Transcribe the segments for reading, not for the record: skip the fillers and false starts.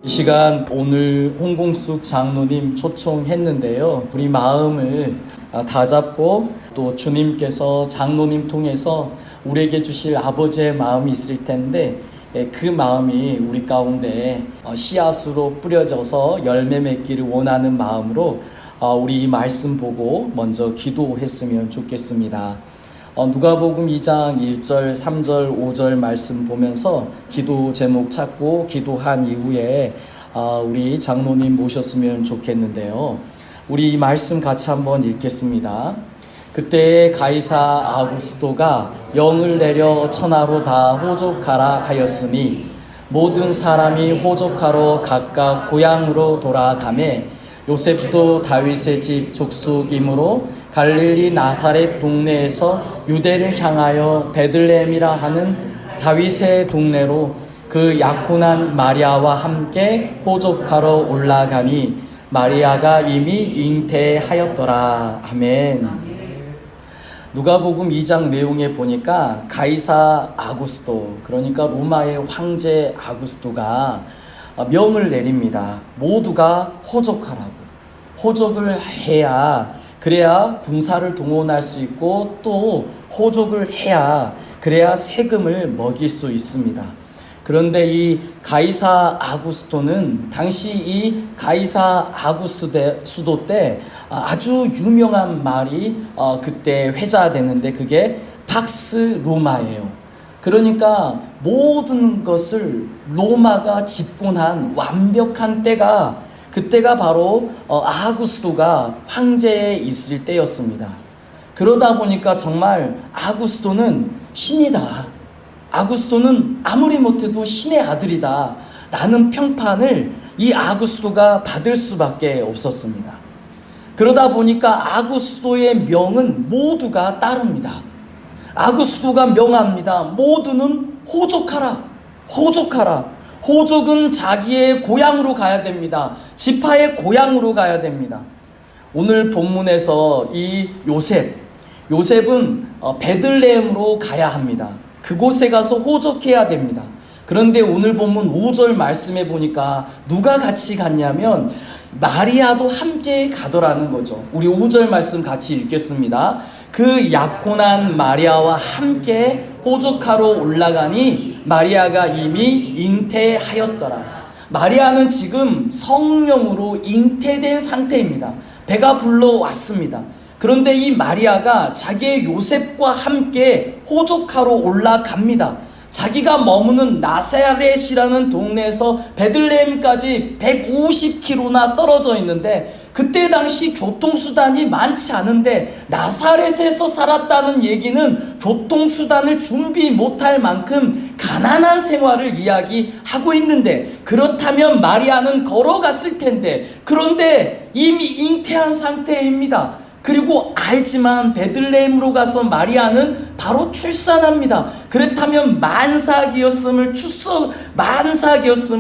이 시간 오늘 홍공숙 장로님 초청했는데요. 우리 마음을 다잡고 또 주님께서 장로님 통해서 우리에게 주실 아버지의 마음이 있을 텐데 그 마음이 우리 가운데 씨앗으로 뿌려져서 열매 맺기를 원하는 마음으로 우리 이 말씀 보고 먼저 기도했으면 좋겠습니다. 누가복음 2장 1절, 3절, 5절 말씀 보면서 기도 제목 찾고 기도한 이후에 우리 장로님 모셨으면 좋겠는데요. 우리 이 말씀 같이 한번 읽겠습니다. 그때 가이사 아구스도가 영을 내려 천하로 다 호족하라 하였으니 모든 사람이 호족하러 각각 고향으로 돌아가매 요셉도 다윗의 집 족속이므로 갈릴리 나사렛 동네에서 유대를 향하여 베들레헴이라 하는 다윗의 동네로 그 약혼한 마리아와 함께 호족하러 올라가니 마리아가 이미 잉태하였더라. 아멘. 누가복음 2장 내용에 보니까 가이사 아구스도, 그러니까 로마의 황제 아구스도가 명을 내립니다. 모두가 호족하라고. 호족을 해야, 그래야 군사를 동원할 수 있고 또 호족을 해야 그래야 세금을 먹일 수 있습니다. 그런데 이 가이사 아구스토는 당시 이 가이사 아구스도 때 아주 유명한 말이 그때 회자되는데 그게 팍스 로마예요. 그러니까 모든 것을 로마가 집권한 완벽한 때가, 그때가 바로 아구스도가 황제에 있을 때였습니다. 그러다 보니까 정말 아구스도는 신이다, 아구스도는 아무리 못해도 신의 아들이다 라는 평판을 이 아구스도가 받을 수밖에 없었습니다. 그러다 보니까 아구스도의 명은 모두가 따릅니다. 아구스도가 명합니다. 모두는 호족하라, 호족하라. 호족은 자기의 고향으로 가야 됩니다. 지파의 고향으로 가야 됩니다. 오늘 본문에서 이 요셉은 베들레헴으로 가야 합니다. 그곳에 가서 호족해야 됩니다. 그런데 오늘 본문 5절 말씀해 보니까 누가 같이 갔냐면 마리아도 함께 가더라는 거죠. 우리 5절 말씀 같이 읽겠습니다. 그 약혼한 마리아와 함께 호족하러 올라가니 마리아가 이미 잉태하였더라. 마리아는 지금 성령으로 잉태된 상태입니다. 배가 불러왔습니다. 그런데 이 마리아가 자기의 요셉과 함께 호족하러 올라갑니다. 자기가 머무는 나사렛이라는 동네에서 베들레헴까지 150km나 떨어져 있는데 그때 당시 교통수단이 많지 않은데 나사렛에서 살았다는 얘기는 교통수단을 준비 못할 만큼 가난한 생활을 이야기하고 있는데, 그렇다면 마리아는 걸어갔을 텐데, 그런데 이미 잉태한 상태입니다. 그리고 알지만 베들레헴으로 가서 마리아는 바로 출산합니다. 그렇다면 만삭이었음을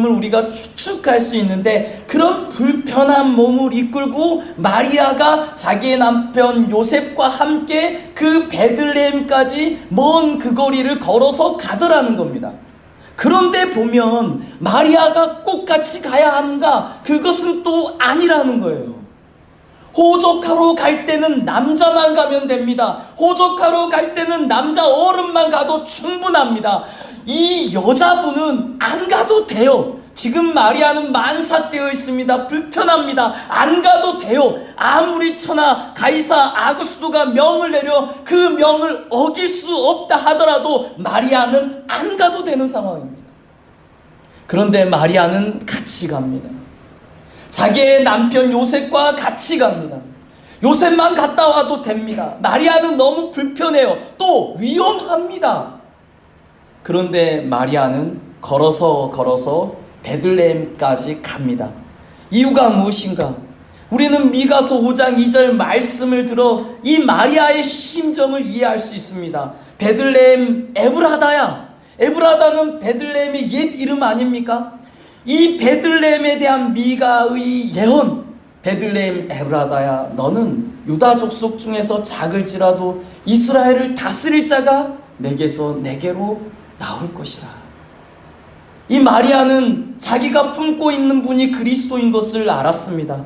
우리가 추측할 수 있는데, 그런 불편한 몸을 이끌고 마리아가 자기의 남편 요셉과 함께 그 베들레헴까지 먼 그 거리를 걸어서 가더라는 겁니다. 그런데 보면 마리아가 꼭 같이 가야 하는가? 그것은 또 아니라는 거예요. 호족하러 갈 때는 남자만 가면 됩니다. 호족하러 갈 때는 남자 어른만 가도 충분합니다. 이 여자분은 안 가도 돼요. 지금 마리아는 만삭되어 있습니다. 불편합니다. 안 가도 돼요. 아무리 천하 가이사 아구스도가 명을 내려 그 명을 어길 수 없다 하더라도 마리아는 안 가도 되는 상황입니다. 그런데 마리아는 같이 갑니다. 자기의 남편 요셉과 같이 갑니다. 요셉만 갔다 와도 됩니다. 마리아는 너무 불편해요. 또 위험합니다. 그런데 마리아는 걸어서 베들레헴까지 갑니다. 이유가 무엇인가? 우리는 미가서 5장 2절 말씀을 들어 이 마리아의 심정을 이해할 수 있습니다. 베들레헴 에브라다야. 에브라다는 베들레헴의 옛 이름 아닙니까? 이 베들레헴에 대한 미가의 예언, 베들레헴 에브라다야, 너는 유다 족속 중에서 작을지라도 이스라엘을 다스릴 자가 내게로 나올 것이라. 이 마리아는 자기가 품고 있는 분이 그리스도인 것을 알았습니다.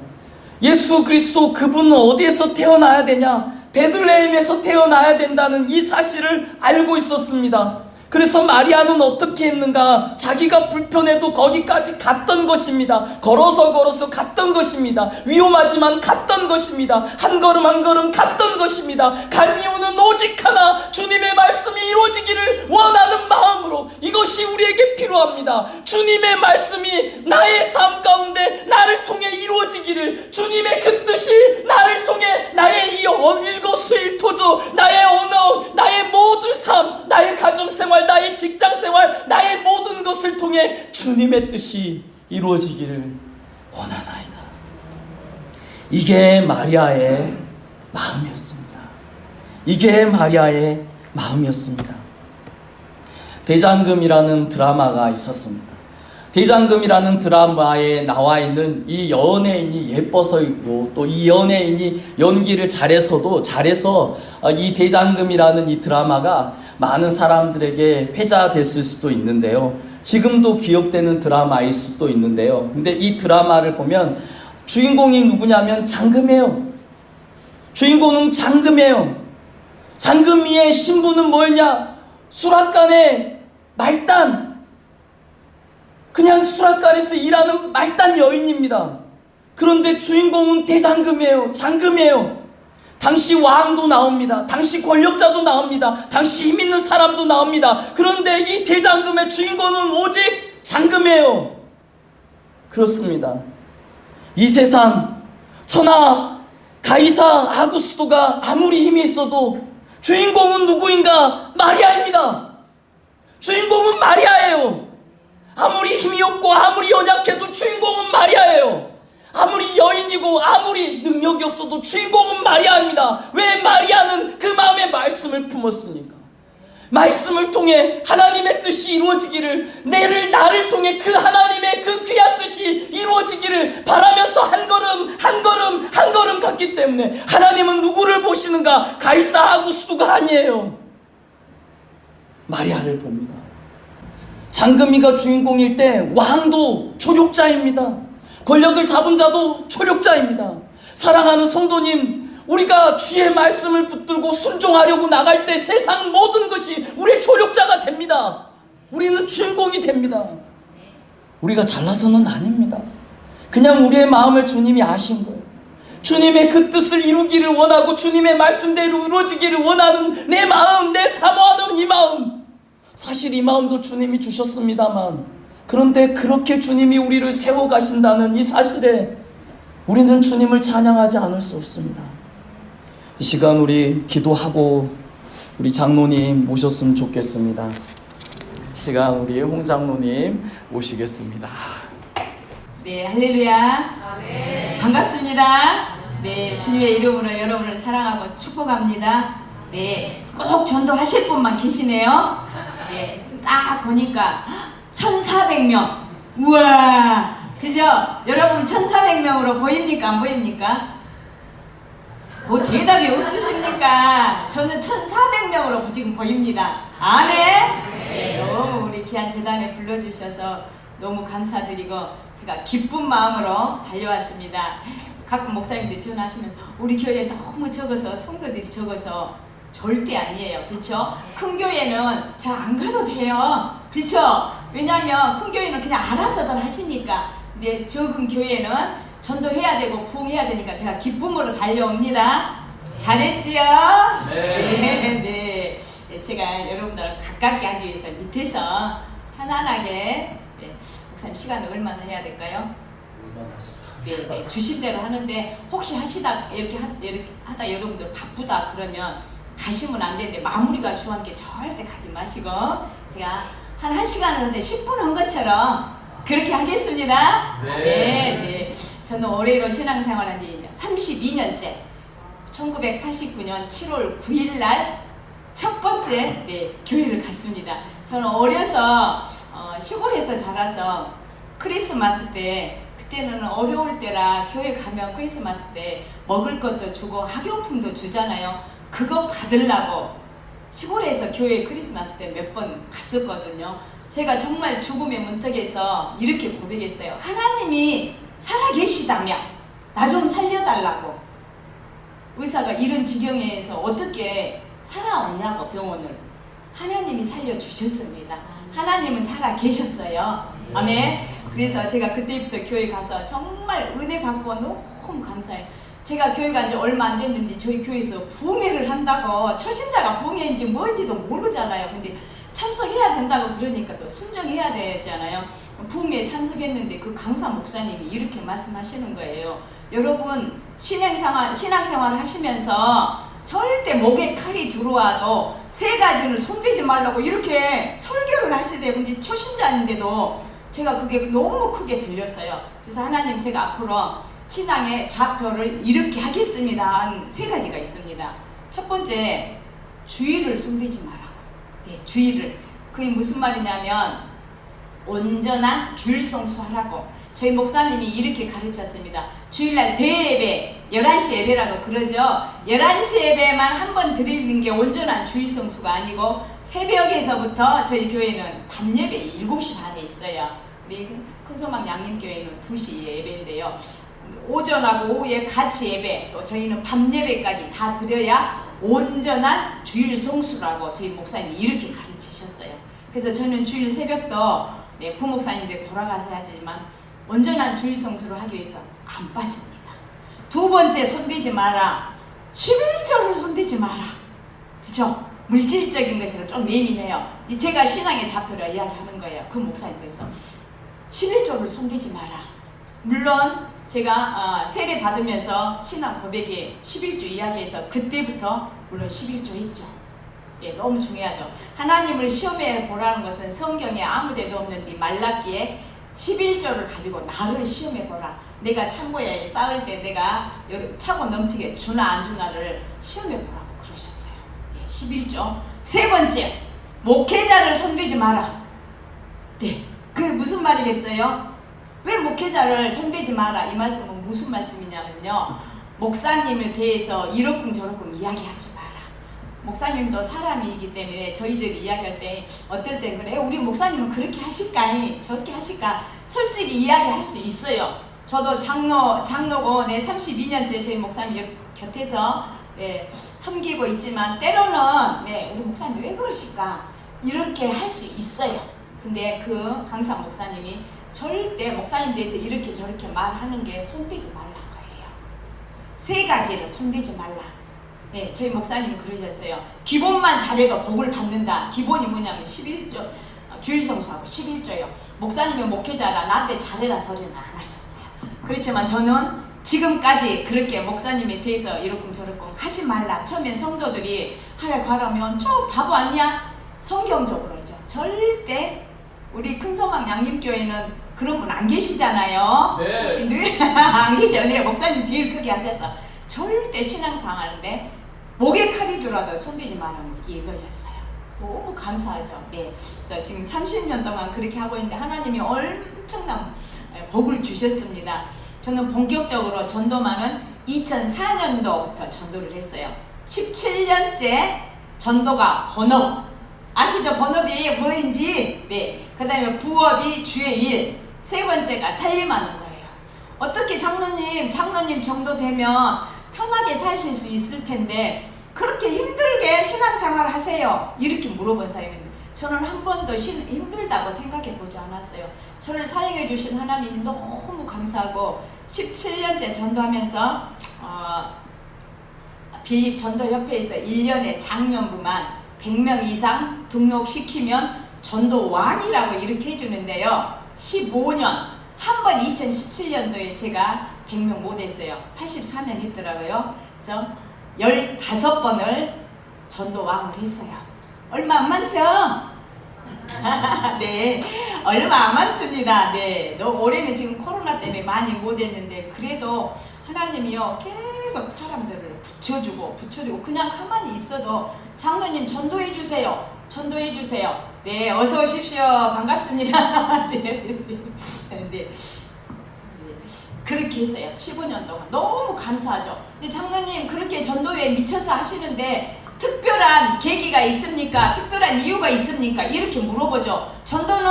예수 그리스도, 그분은 어디에서 태어나야 되냐? 베들레헴에서 태어나야 된다는 이 사실을 알고 있었습니다. 그래서 마리아는 어떻게 했는가? 자기가 불편해도 거기까지 갔던 것입니다. 걸어서 갔던 것입니다. 위험하지만 갔던 것입니다. 한 걸음 한 걸음 갔던 것입니다. 간 이유는 오직 하나, 주님의 말씀이 이루어지기를 원하는 마음으로. 이것이 우리에게 필요합니다. 주님의 말씀이 나의 삶 가운데 나를 통해 이루어지기를, 주님의 그 뜻이 나를 통해 나의 이 일거수일투족, 나의 언어, 나의 모든 삶, 나의 가정생활, 나의 직장생활, 나의 모든 것을 통해 주님의 뜻이 이루어지기를 원하나이다. 이게 마리아의 마음이었습니다. 이게 마리아의 마음이었습니다. 대장금이라는 드라마가 있었습니다. 대장금이라는 드라마에 나와 있는 이 연예인이 예뻐서이고, 또 이 연예인이 연기를 잘해서 이 대장금이라는 이 드라마가 많은 사람들에게 회자됐을 수도 있는데요. 지금도 기억되는 드라마일 수도 있는데요. 근데 이 드라마를 보면 주인공이 누구냐면 장금이에요. 주인공은 장금이에요. 장금이의 신분은 뭐였냐? 수락관의 말단, 그냥 수락관에서 일하는 말단 여인입니다. 그런데 주인공은 대장금이에요. 장금이에요. 당시 왕도 나옵니다. 당시 권력자도 나옵니다. 당시 힘 있는 사람도 나옵니다. 그런데 이 대장금의 주인공은 오직 장금이에요. 그렇습니다. 이 세상 천하 가이사 아구스도가 아무리 힘이 있어도 주인공은 누구인가? 마리아입니다. 주인공은 마리아예요. 아무리 힘이 없고 아무리 연약해도 주인공은 마리아예요. 아무리 여인이고 아무리 능력이 없어도 주인공은 마리아입니다. 왜? 마리아는 그 마음의 말씀을 품었으니까. 말씀을 통해 하나님의 뜻이 이루어지기를, 나를 통해 그 하나님의 그 귀한 뜻이 이루어지기를 바라면서 한 걸음 갔기 때문에. 하나님은 누구를 보시는가? 가이사 아구스도가 아니에요. 마리아를 봅니다. 장금이가 주인공일 때 왕도 조력자입니다. 권력을 잡은 자도 조력자입니다. 사랑하는 성도님, 우리가 주의 말씀을 붙들고 순종하려고 나갈 때 세상 모든 것이 우리의 조력자가 됩니다. 우리는 주인공이 됩니다. 우리가 잘나서는 아닙니다. 그냥 우리의 마음을 주님이 아신 거예요. 주님의 그 뜻을 이루기를 원하고 주님의 말씀대로 이루어지기를 원하는 내 마음, 내 사모하는 이 마음, 사실 이 마음도 주님이 주셨습니다만, 그런데 그렇게 주님이 우리를 세워가신다는 이 사실에 우리는 주님을 찬양하지 않을 수 없습니다. 이 시간 우리 기도하고 우리 장로님 모셨으면 좋겠습니다. 이 시간 우리 홍 장로님 모시겠습니다. 네, 할렐루야. 아멘. 반갑습니다. 네, 주님의 이름으로 여러분을 사랑하고 축복합니다. 네, 꼭 전도하실 분만 계시네요. 네, 딱 보니까 1400명. 우와, 그죠? 여러분 1400명으로 보입니까? 안 보입니까? 뭐 대답이 없으십니까? 저는 1400명으로 지금 보입니다. 아멘. 네, 너무 우리 귀한 재단에 불러주셔서 너무 감사드리고 제가 기쁜 마음으로 달려왔습니다. 가끔 목사님들 전화하시면 우리 교회 너무 적어서, 성도들이 적어서 절대 아니에요. 그렇죠? 큰 교회는 저 안 가도 돼요. 그렇죠? 왜냐하면 큰 교회는 그냥 알아서들 하시니까. 근데 적은 교회는 전도해야 되고 부흥해야 되니까 제가 기쁨으로 달려옵니다. 잘했지요? 네. 네. 제가 여러분들을 가깝게 하기 위해서 밑에서 편안하게, 네. 목사님 시간을 얼마나 해야 될까요? 네, 주신 대로 하는데 혹시 하시다 이렇게 하다 여러분들 바쁘다 그러면 가시면 안 되는데 마무리가 중요한 게 절대 가지 마시고 제가 한 1시간을 하는데 10분 한 것처럼 그렇게 하겠습니다. 네. 저는 올해로 신앙생활한 지 32년째 1989년 7월 9일 날 첫 번째 교회를 갔습니다. 저는 어려서 시골에서 자라서 크리스마스 때, 그때는 어려울 때라 교회 가면 크리스마스 때 먹을 것도 주고 학용품도 주잖아요. 그거 받으려고 시골에서 교회 크리스마스 때 몇 번 갔었거든요. 제가 정말 죽음의 문턱에서 이렇게 고백했어요. 하나님이 살아계시다면 나 좀 살려달라고. 의사가 이런 지경에서 어떻게 살아왔냐고 병원을. 하나님이 살려주셨습니다. 하나님은 살아계셨어요. 아멘. 그래서 제가 그때부터 교회 가서 정말 은혜 받고 너무 감사해요. 제가 교회 간 지 얼마 안 됐는데 저희 교회에서 부흥회를 한다고, 초신자가 부흥회인지 뭔지도 모르잖아요. 근데 참석해야 된다고 그러니까 또 순종해야 되잖아요. 부흥회에 참석했는데 그 강사 목사님이 이렇게 말씀하시는 거예요. 여러분 신앙생활 하시면서 절대 목에 칼이 들어와도 세 가지를 손대지 말라고 이렇게 설교를 하시대요. 근데 초신자인데도 제가 그게 너무 크게 들렸어요. 그래서 하나님, 제가 앞으로 신앙의 좌표를 이렇게 하겠습니다. 한 세 가지가 있습니다. 첫 번째, 주의를 손대지 말라고. 네, 주의를. 그게 무슨 말이냐면 온전한 주일 성수하라고. 저희 목사님이 이렇게 가르쳤습니다. 주일날 대예배, 11시 예배라고 그러죠. 11시 예배만 한 번 드리는 게 온전한 주일 성수가 아니고, 새벽에서부터 저희 교회는 밤 예배 7시 반에 있어요. 우리 큰소망 양림교회는 2시 예배인데요. 오전하고 오후에 같이 예배, 또 저희는 밤 예배까지 다 드려야 온전한 주일 성수라고 저희 목사님이 이렇게 가르치셨어요. 그래서 저는 주일 새벽도 부목사님들 돌아가서 하지만 온전한 주일 성수를 하기 위해서 안 빠집니다. 두 번째, 손대지 마라. 11조를 손대지 마라. 그죠? 물질적인 거 제가 좀 예민해요. 제가 신앙의 좌표를 이야기하는 거예요. 그 목사님께서 11조를 손대지 마라. 물론 제가 세례 받으면서 신앙 고백에 11조 이야기해서 그때부터 물론 11조 있죠. 예, 너무 중요하죠. 하나님을 시험해 보라는 것은 성경에 아무데도 없는데 말라기에 11조를 가지고 나를 시험해 보라. 내가 창고에 쌓을 때 내가 차고 넘치게 주나 안 주나를 시험해 보라고 그러셨어요. 예, 11조. 세 번째, 목회자를 손대지 마라. 네, 그게 무슨 말이겠어요? 왜 목회자를 손대지 마라? 이 말씀은 무슨 말씀이냐면요, 목사님을 대해서 이러쿵저러쿵 이야기하지 마라. 목사님도 사람이기 때문에 저희들이 이야기할 때 어떨 땐 그래, 우리 목사님은 그렇게 하실까, 저렇게 하실까, 솔직히 이야기할 수 있어요. 저도 장로고 32년째 저희 목사님 곁에서 섬기고 있지만 때로는 우리 목사님 왜 그러실까 이렇게 할 수 있어요. 근데 그 강사 목사님이 절대 목사님 대해서 이렇게 저렇게 말하는 게 손대지 말란 거예요. 세 가지를 손대지 말라. 네, 저희 목사님이 그러셨어요. 기본만 잘해도 복을 받는다. 기본이 뭐냐면 11조, 주일성수하고 11조요. 목사님이 목회자라 나한테 잘해라 소리는 안 하셨어요. 그렇지만 저는 지금까지 그렇게 목사님에 대해서 이러쿵저러쿵 하지 말라. 처음엔 성도들이 하야 가라면 쭉 바보 아니야? 성경적으로죠. 절대 우리 큰소망 양림교회는 그런 분 안 계시잖아요. 네. 혹시 안 계시죠? 네, 목사님 뒤를 크게 하셔서 절대 신앙생활인데 목에 칼이 들어도 손대지 말라는 이거였어요. 너무 감사하죠. 네. 그래서 지금 30년 동안 그렇게 하고 있는데 하나님이 엄청난 복을 주셨습니다. 저는 본격적으로 전도만은 2004년도부터 전도를 했어요. 17년째 전도가 번업. 아시죠? 본업이 뭐인지. 네. 그 다음에 부업이 주의 일. 세 번째가 살림하는 거예요. 어떻게 장로님 정도 되면 편하게 사실 수 있을 텐데 그렇게 힘들게 신앙생활 하세요? 이렇게 물어본 사람인데 저는 한 번도 힘들다고 생각해 보지 않았어요. 저를 사용해 주신 하나님이 너무 감사하고 17년째 전도하면서 빌립 전도협회에서 1년에 장년부만 100명 이상 등록시키면 전도왕이라고 이렇게 해주는데요. 15년, 한 번 2017년도에 제가 100명 못했어요. 83년 했더라고요. 그래서 15번을 전도왕을 했어요. 얼마 안 많죠? 네, 얼마 안 많습니다. 네, 올해는 지금 코로나 때문에 많이 못했는데 그래도 하나님이요 계속 사람들을 붙여주고 그냥 가만히 있어도 장로님 전도해 주세요. 네, 어서 오십시오. 반갑습니다. 네. 그렇게 했어요. 15년 동안. 너무 감사하죠. 근데 장로님 그렇게 전도에 미쳐서 하시는데 특별한 계기가 있습니까? 특별한 이유가 있습니까? 이렇게 물어보죠. 전도는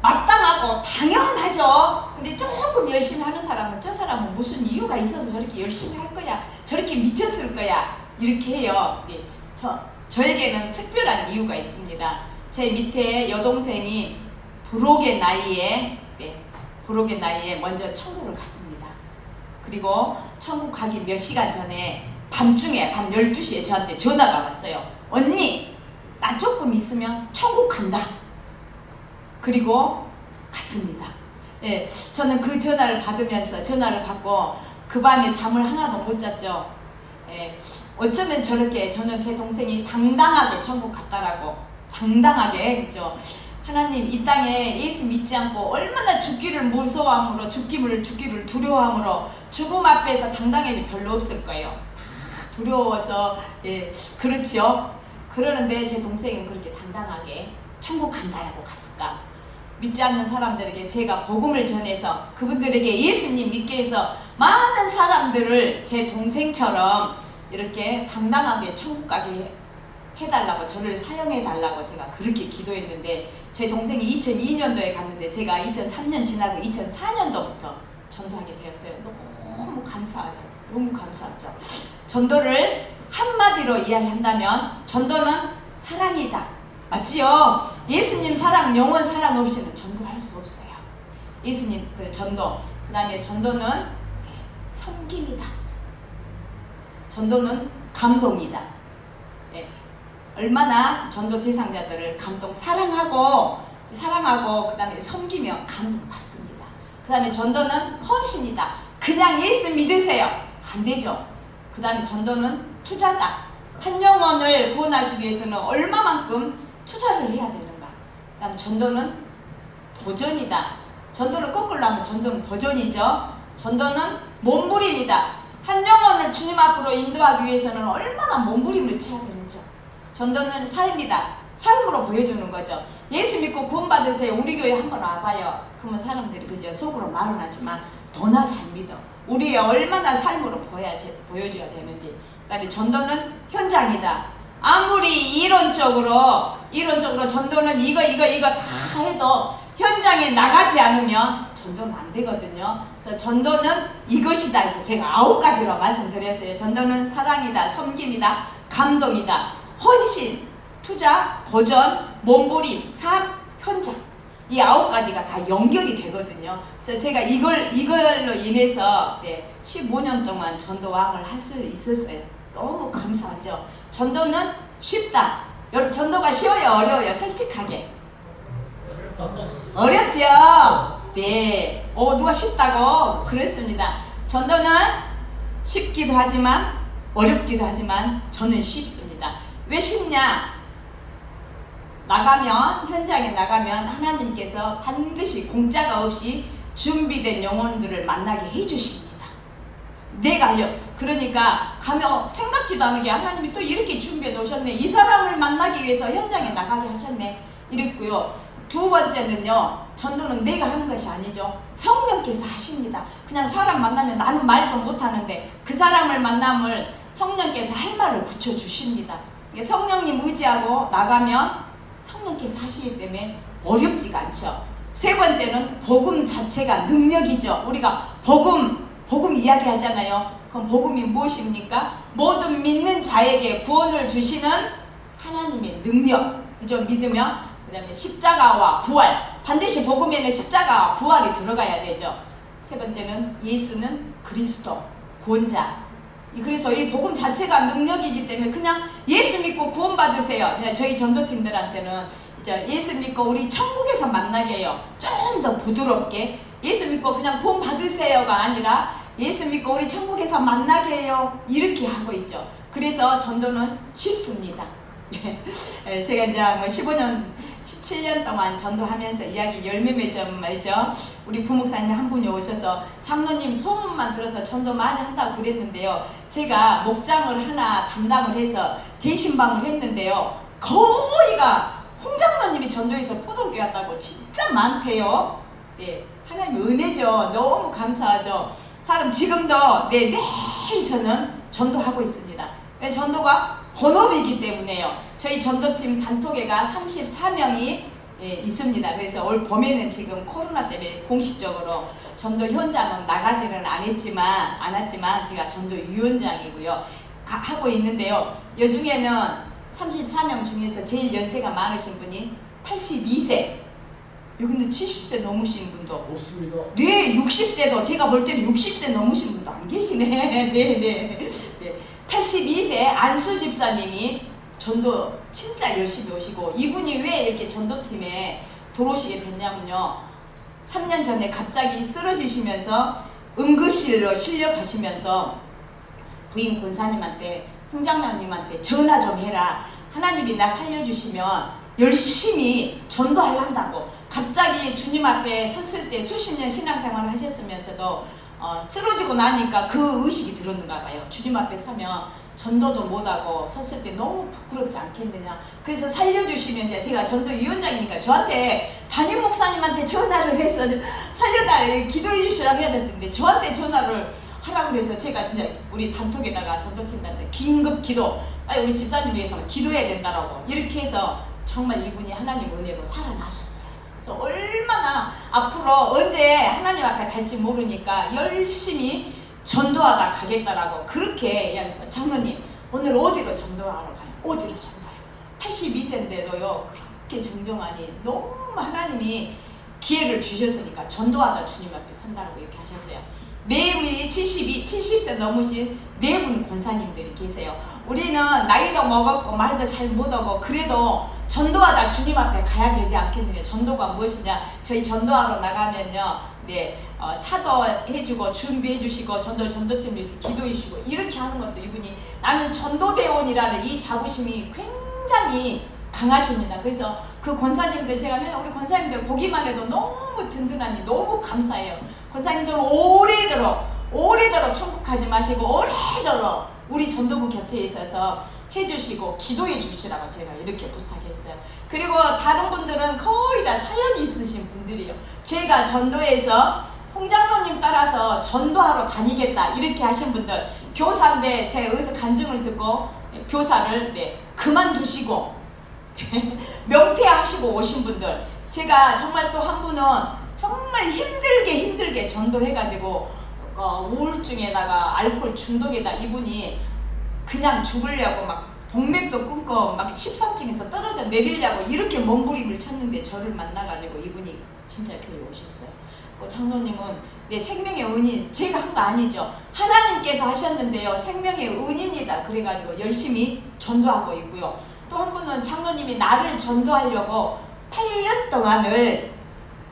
마땅하고 당연하죠. 근데 조금 열심히 하는 사람은 저 사람은 무슨 이유가 있어서 저렇게 열심히 할 거야, 저렇게 미쳤을 거야, 이렇게 해요. 네, 저에게는 특별한 이유가 있습니다. 제 밑에 여동생이 불혹의 나이에 먼저 천국을 갔습니다. 그리고 천국 가기 몇 시간 전에 밤중에 밤 12시에 저한테 전화가 왔어요. 언니, 나 조금 있으면 천국 간다. 그리고 갔습니다. 예, 저는 그 전화를 받고 그 밤에 잠을 하나도 못 잤죠. 예, 어쩌면 저렇게 저는 제 동생이 당당하게 천국 갔다라고, 당당하게, 그죠? 하나님 이 땅에 예수 믿지 않고 얼마나 죽기를 무서워함으로, 죽기를 두려워함으로 죽음 앞에서 당당해질 별로 없을 거예요. 두려워서, 예, 그렇죠. 그러는데 제 동생은 그렇게 당당하게 천국 간다라고 갔을까? 믿지 않는 사람들에게 제가 복음을 전해서 그분들에게 예수님 믿게 해서 많은 사람들을 제 동생처럼 이렇게 당당하게 천국 가게 해달라고, 저를 사용해달라고 제가 그렇게 기도했는데, 제 동생이 2002년도에 갔는데 제가 2003년 지나고 2004년도부터 전도하게 되었어요. 너무 감사하죠. 너무 감사하죠. 전도를 한마디로 이야기한다면 전도는 사랑이다. 맞지요? 예수님 사랑, 영원 사랑 없이는 전도할 수 없어요. 예수님 전도. 그 다음에 전도는 섬김이다. 전도는 감동이다. 네. 얼마나 전도 대상자들을 사랑하고 그 다음에 섬기며 감동받습니다. 그 다음에 전도는 헌신이다. 그냥 예수 믿으세요, 안 되죠. 그 다음에 전도는 투자다. 한 영혼을 구원하시기 위해서는 얼마만큼 투자를 해야 되는가. 그 다음에 전도는 도전이다. 전도를 거꾸로 하면 전도는 도전이죠. 전도는 몸부림이다. 한 영혼을 주님 앞으로 인도하기 위해서는 얼마나 몸부림을 쳐야 되는지. 전도는 삶이다. 삶으로 보여주는 거죠. 예수 믿고 구원받으세요, 우리 교회 한번 와봐요. 그러면 사람들이 그저 속으로 말은 하지만 너나 잘 믿어. 우리의 얼마나 삶으로 보여줘야 되는지. 그다음에 전도는 현장이다. 아무리 이론적으로 전도는 이거 다 해도 현장에 나가지 않으면 전도는 안 되거든요. 그래서 전도는 이것이다 해서 제가 9가지로 말씀드렸어요. 전도는 사랑이다, 섬김이다, 감동이다, 헌신, 투자, 도전, 몸부림, 삶, 현장. 이 9가지가 다 연결이 되거든요. 그래서 제가 이걸로 인해서 15년 동안 전도왕을 할 수 있었어요. 너무 감사하죠. 전도는 쉽다. 여러분, 전도가 쉬워요, 어려워요? 솔직하게. 어렵죠? 네. 누가 쉽다고 그랬습니다. 전도는 쉽기도 하지만 어렵기도 하지만 저는 쉽습니다. 왜 쉽냐? 현장에 나가면 하나님께서 반드시 공짜가 없이 준비된 영혼들을 만나게 해주십니다. 내가 그러니까 가면 생각지도 않게 하나님이 또 이렇게 준비해 놓으셨네. 이 사람을 만나기 위해서 현장에 나가게 하셨네. 이랬고요. 두 번째는요, 전도는 내가 하는 것이 아니죠. 성령께서 하십니다. 그냥 사람 만나면 나는 말도 못하는데 그 사람을 만남을 성령께서 할 말을 붙여주십니다. 성령님 의지하고 나가면 성령께서 하시기 때문에 어렵지가 않죠. 세 번째는 복음 자체가 능력이죠. 우리가 복음 이야기 하잖아요. 그럼 복음이 무엇입니까? 모든 믿는 자에게 구원을 주시는 하나님의 능력. 그죠? 믿으면. 그 다음에 십자가와 부활. 반드시 복음에는 십자가와 부활이 들어가야 되죠. 세 번째는 예수는 그리스도, 구원자. 그래서 이 복음 자체가 능력이기 때문에 그냥 예수 믿고 구원받으세요. 저희 전도팀들한테는 이제 예수 믿고 우리 천국에서 만나게 해요. 좀 더 부드럽게. 예수 믿고 그냥 구원받으세요가 아니라 예수 믿고 우리 천국에서 만나게 해요. 이렇게 하고 있죠. 그래서 전도는 쉽습니다. 제가 이제 17년 동안 전도하면서 이야기 열매 맺음 말죠. 우리 부목사님 한 분이 오셔서 장로님 소문만 들어서 전도 많이 한다고 그랬는데요. 제가 목장을 하나 담당을 해서 대신방을 했는데요. 거의가 홍장로님이 전도해서 포도교회 왔다고 진짜 많대요. 네, 하나님의 은혜죠. 너무 감사하죠. 사람 지금도 매일 저는 전도하고 있습니다. 왜 전도가 본업이기 때문에요. 저희 전도팀 단톡회가 34명이 있습니다. 그래서 올 봄에는 지금 코로나 때문에 공식적으로 전도 현장은 나가지는 않았지만 제가 전도 위원장이고요. 하고 있는데요. 이 중에는 34명 중에서 제일 연세가 많으신 분이 82세. 여기는 70세 넘으신 분도 없습니다. 네, 60세도 제가 볼 때는 60세 넘으신 분도 안 계시네. 네. 82세 안수 집사님이 전도 진짜 열심히 오시고, 이분이 왜 이렇게 전도팀에 들어오시게 됐냐면요. 3년 전에 갑자기 쓰러지시면서 응급실로 실려가시면서 부인 권사님한테, 홍장로님한테 전화 좀 해라. 하나님이 나 살려주시면 열심히 전도하려고. 갑자기 주님 앞에 섰을 때 수십 년 신앙생활을 하셨으면서도 쓰러지고 나니까 그 의식이 들었는가 봐요. 주님 앞에 서면 전도도 못하고 섰을 때 너무 부끄럽지 않겠느냐. 그래서 살려주시면, 이제 제가 전도위원장이니까 저한테 담임 목사님한테 전화를 해서 살려달라, 기도해 주시라고 해야 되는데 저한테 전화를 하라고 그래서 제가 이제 우리 단톡에다가 전도팀한테 긴급 기도, 빨리 우리 집사님 위해서 기도해야 된다라고 이렇게 해서 정말 이분이 하나님 은혜로 살아나셨어요. 그래서 얼마나 앞으로 언제 하나님 앞에 갈지 모르니까 열심히 전도하다 가겠다라고 그렇게 이야기해서, 장로님 오늘 어디로 전도하러 가요? 어디로 전도해요? 82세인데도요 그렇게 정정하니 너무 하나님이 기회를 주셨으니까 전도하다 주님 앞에 선다라고 이렇게 하셨어요. 네 분이 70세 넘으신 네 분 권사님들이 계세요. 우리는 나이도 먹었고 말도 잘 못하고 그래도 전도하다 주님 앞에 가야 되지 않겠느냐. 전도가 무엇이냐? 저희 전도하러 나가면요, 차도 해주고 준비해 주시고 전도팀 위해서 기도해 주시고 이렇게 하는 것도 이분이, 나는 전도대원이라는 이 자부심이 굉장히 강하십니다. 그래서 그 권사님들, 제가 맨날 우리 권사님들 보기만 해도 너무 든든하니 너무 감사해요. 권사님들 오래도록 천국 가지 마시고 오래도록 우리 전도부 곁에 있어서 해주시고 기도해 주시라고 제가 이렇게 부탁했어요. 그리고 다른 분들은 거의 다 사연이 있으신 분들이에요. 제가 전도에서 홍장로님 따라서 전도하러 다니겠다 이렇게 하신 분들, 교사인데 제가 여기서 간증을 듣고 교사를 그만두시고 명퇴하시고 오신 분들, 제가 정말 또 한 분은 정말 힘들게 전도해가지고 우울증에다가 알코올 중독에다 이분이 그냥 죽으려고 막 동맥도 끊고 막 13층에서 떨어져 내리려고 이렇게 몸부림을 쳤는데 저를 만나가지고 이분이 진짜 교회 오셨어요. 장로님은 내 생명의 은인, 제가 한 거 아니죠. 하나님께서 하셨는데요, 생명의 은인이다 그래가지고 열심히 전도하고 있고요. 또 한 분은 장로님이 나를 전도하려고 8년 동안을